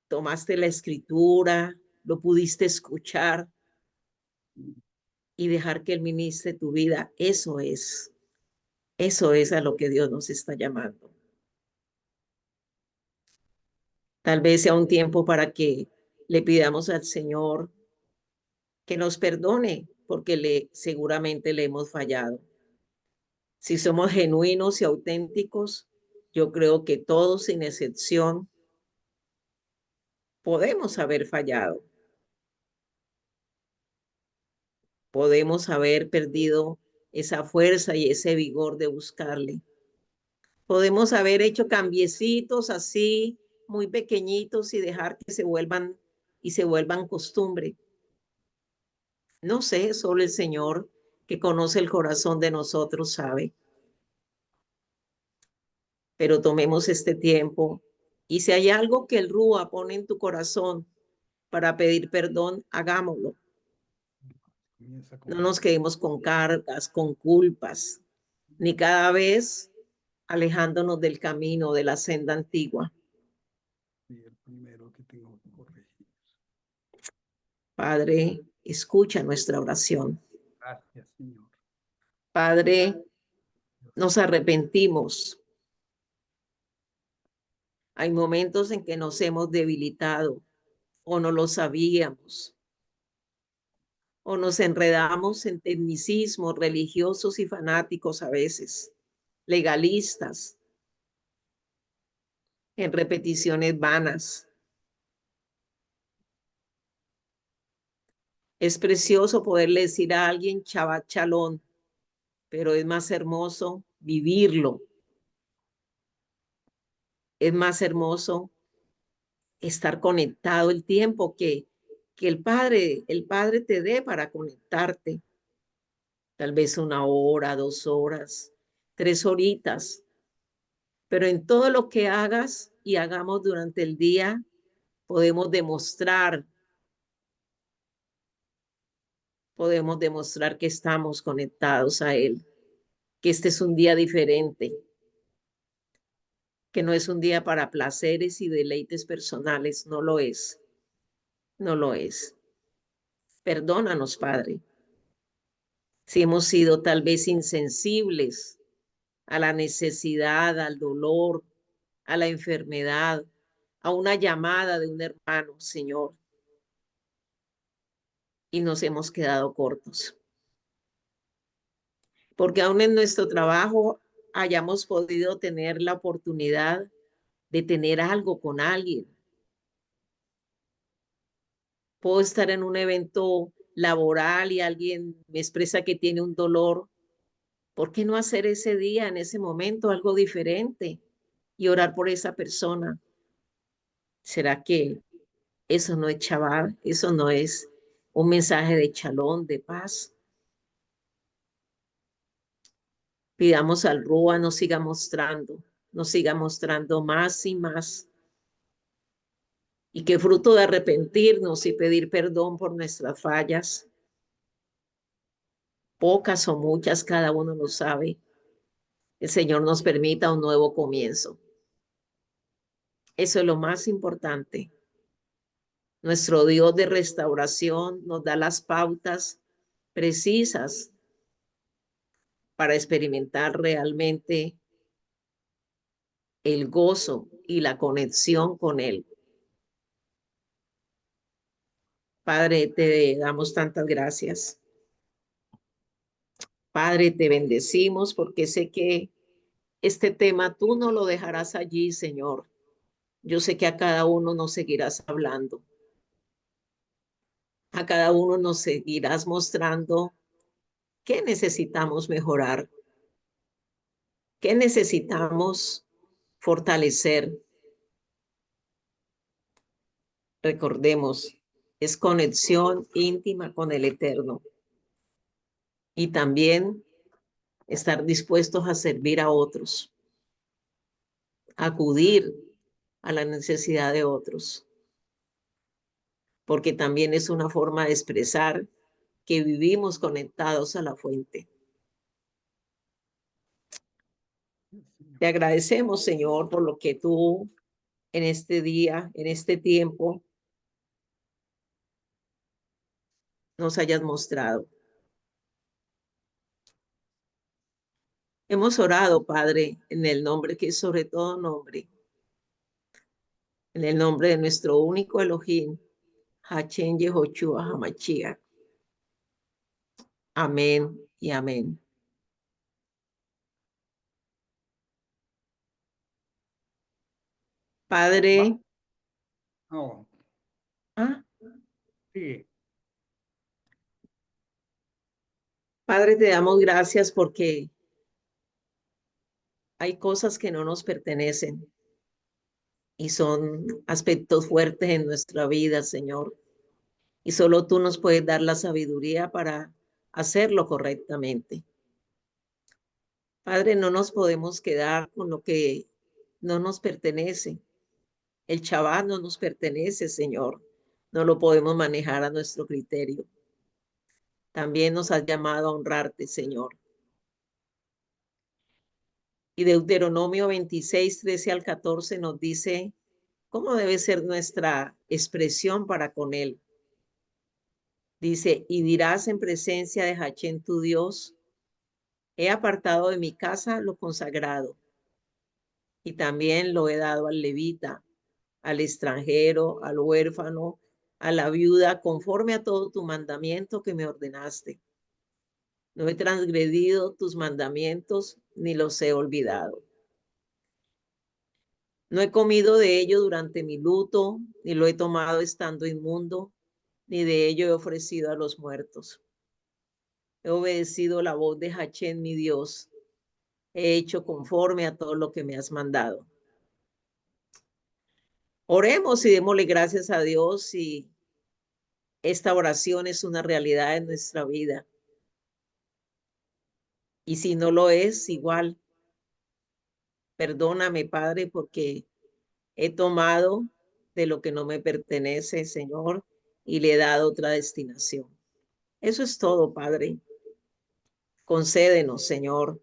tomaste la escritura, lo pudiste escuchar y dejar que Él ministre tu vida. Eso es a lo que Dios nos está llamando. Tal vez sea un tiempo para que le pidamos al Señor que nos perdone, porque seguramente le hemos fallado. Si somos genuinos y auténticos, yo creo que todos, sin excepción, podemos haber fallado, podemos haber perdido esa fuerza y ese vigor de buscarle. Podemos haber hecho cambiecitos así, muy pequeñitos y dejar que se vuelvan costumbre. No sé, solo el Señor que conoce el corazón de nosotros sabe. Pero tomemos este tiempo y si hay algo que el Rúa pone en tu corazón para pedir perdón, hagámoslo. No nos quedemos con cargas, con culpas, ni cada vez alejándonos del camino, de la senda antigua. Y el primero que tengo que corregir. Padre, escucha nuestra oración. Gracias, Señor. Padre, nos arrepentimos. Hay momentos en que nos hemos debilitado o no lo sabíamos o nos enredamos en tecnicismos religiosos y fanáticos a veces, legalistas, en repeticiones vanas. Es precioso poderle decir a alguien Shabbat Shalom, pero es más hermoso vivirlo. Es más hermoso estar conectado el tiempo que el Padre te dé para conectarte. Tal vez 1 hora, 2 horas, 3 horitas, pero en todo lo que hagas y hagamos durante el día, podemos demostrar que estamos conectados a Él, que este es un día diferente, que no es un día para placeres y deleites personales, no lo es, no lo es. Perdónanos, Padre, si hemos sido tal vez insensibles a la necesidad, al dolor, a la enfermedad, a una llamada de un hermano, Señor, y nos hemos quedado cortos. Porque aún en nuestro trabajo hayamos podido tener la oportunidad de tener algo con alguien. Puedo estar en un evento laboral y alguien me expresa que tiene un dolor. ¿Por qué no hacer ese día, en ese momento, algo diferente y orar por esa persona? ¿Será que eso no es Shabbat? ¿Eso no es un mensaje de shalom, de paz? Pidamos al Rúa nos siga mostrando más y más. Y que fruto de arrepentirnos y pedir perdón por nuestras fallas, pocas o muchas, cada uno lo sabe, el Señor nos permita un nuevo comienzo. Eso es lo más importante. Nuestro Dios de restauración nos da las pautas precisas para experimentar realmente el gozo y la conexión con Él. Padre, te damos tantas gracias. Padre, te bendecimos porque sé que este tema tú no lo dejarás allí, Señor. Yo sé que a cada uno nos seguirás hablando. A cada uno nos seguirás mostrando qué necesitamos mejorar, qué necesitamos fortalecer. Recordemos, es conexión íntima con el Eterno y también estar dispuestos a servir a otros, acudir a la necesidad de otros, porque también es una forma de expresar que vivimos conectados a la fuente. Te agradecemos, Señor, por lo que tú en este día, en este tiempo, nos hayas mostrado. Hemos orado, Padre, en el nombre que es sobre todo nombre, en el nombre de nuestro único Elohim, Hachem Yehoshua Hamashiach. Amén y amén. Padre, No, ah, sigue. Padre, te damos gracias porque hay cosas que no nos pertenecen y son aspectos fuertes en nuestra vida, Señor. Y solo tú nos puedes dar la sabiduría para hacerlo correctamente. Padre, no nos podemos quedar con lo que no nos pertenece. El Shabbat no nos pertenece, Señor. No lo podemos manejar a nuestro criterio. También nos has llamado a honrarte, Señor. Y Deuteronomio 26, 13 al 14 nos dice cómo debe ser nuestra expresión para con él. Dice, y dirás en presencia de Hachén tu Dios, he apartado de mi casa lo consagrado y también lo he dado al levita, al extranjero, al huérfano, a la viuda, conforme a todo tu mandamiento que me ordenaste. No he transgredido tus mandamientos ni los he olvidado. No he comido de ello durante mi luto, ni lo he tomado estando inmundo, ni de ello he ofrecido a los muertos. He obedecido la voz de Hachén, mi Dios. He hecho conforme a todo lo que me has mandado. Oremos y démosle gracias a Dios si esta oración es una realidad en nuestra vida. Y si no lo es, igual, perdóname, Padre, porque he tomado de lo que no me pertenece, Señor, y le he dado otra destinación. Eso es todo, Padre. Concédenos, Señor,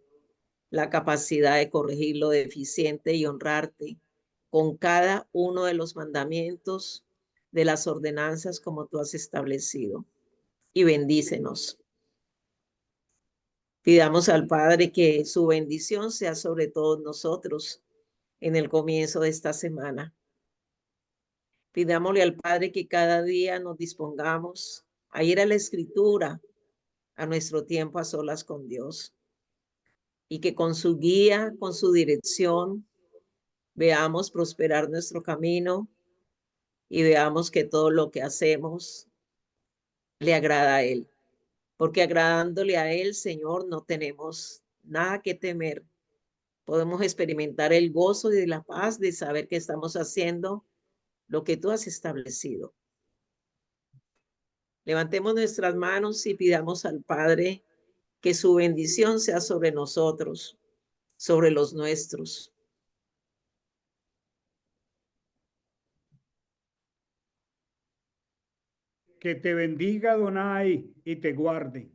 la capacidad de corregir lo deficiente y honrarte con cada uno de los mandamientos, de las ordenanzas como tú has establecido. Y bendícenos. Pidamos al Padre que su bendición sea sobre todos nosotros en el comienzo de esta semana. Pidámosle al Padre que cada día nos dispongamos a ir a la Escritura, a nuestro tiempo a solas con Dios, y que con su guía, con su dirección, veamos prosperar nuestro camino y veamos que todo lo que hacemos le agrada a Él. Porque agradándole a Él, Señor, no tenemos nada que temer. Podemos experimentar el gozo y la paz de saber que estamos haciendo lo que tú has establecido. Levantemos nuestras manos y pidamos al Padre que su bendición sea sobre nosotros, sobre los nuestros. Que te bendiga Adonai y te guarde.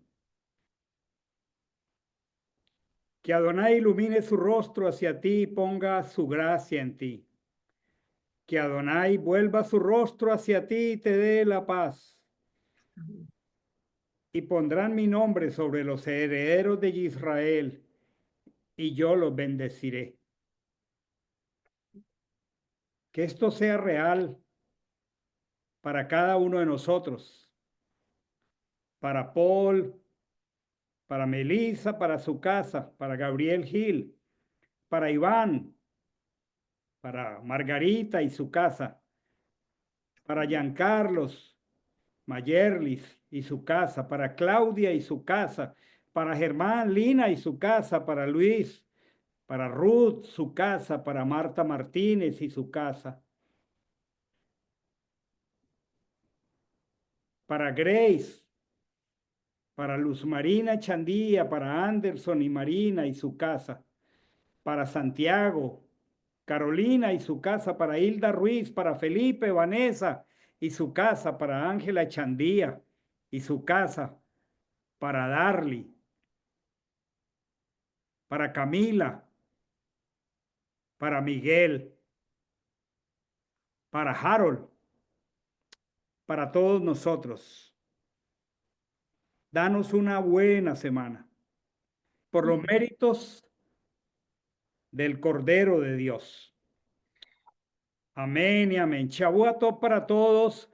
Que Adonai ilumine su rostro hacia ti y ponga su gracia en ti. Que Adonai vuelva su rostro hacia ti y te dé la paz. Y pondrán mi nombre sobre los herederos de Israel, y yo los bendeciré. Que esto sea real para cada uno de nosotros, para Paul, para Melissa, para su casa, para Gabriel Gil, para Iván, para Margarita y su casa, para Giancarlos, Mayerlis y su casa, para Claudia y su casa, para Germán, Lina y su casa, para Luis, para Ruth, su casa, para Marta Martínez y su casa, para Grace, para Luz Marina Chandía, para Anderson y Marina y su casa, para Santiago, Carolina y su casa, para Hilda Ruiz, para Felipe, Vanessa y su casa, para Ángela Chandía y su casa, para Darly, para Camila, para Miguel, para Harold, para todos nosotros. Danos una buena semana por los méritos del Cordero de Dios. Amén y amén. Shavuot para todos.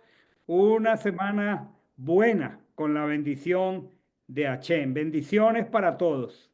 Una semana buena con la bendición de Hachén. Bendiciones para todos.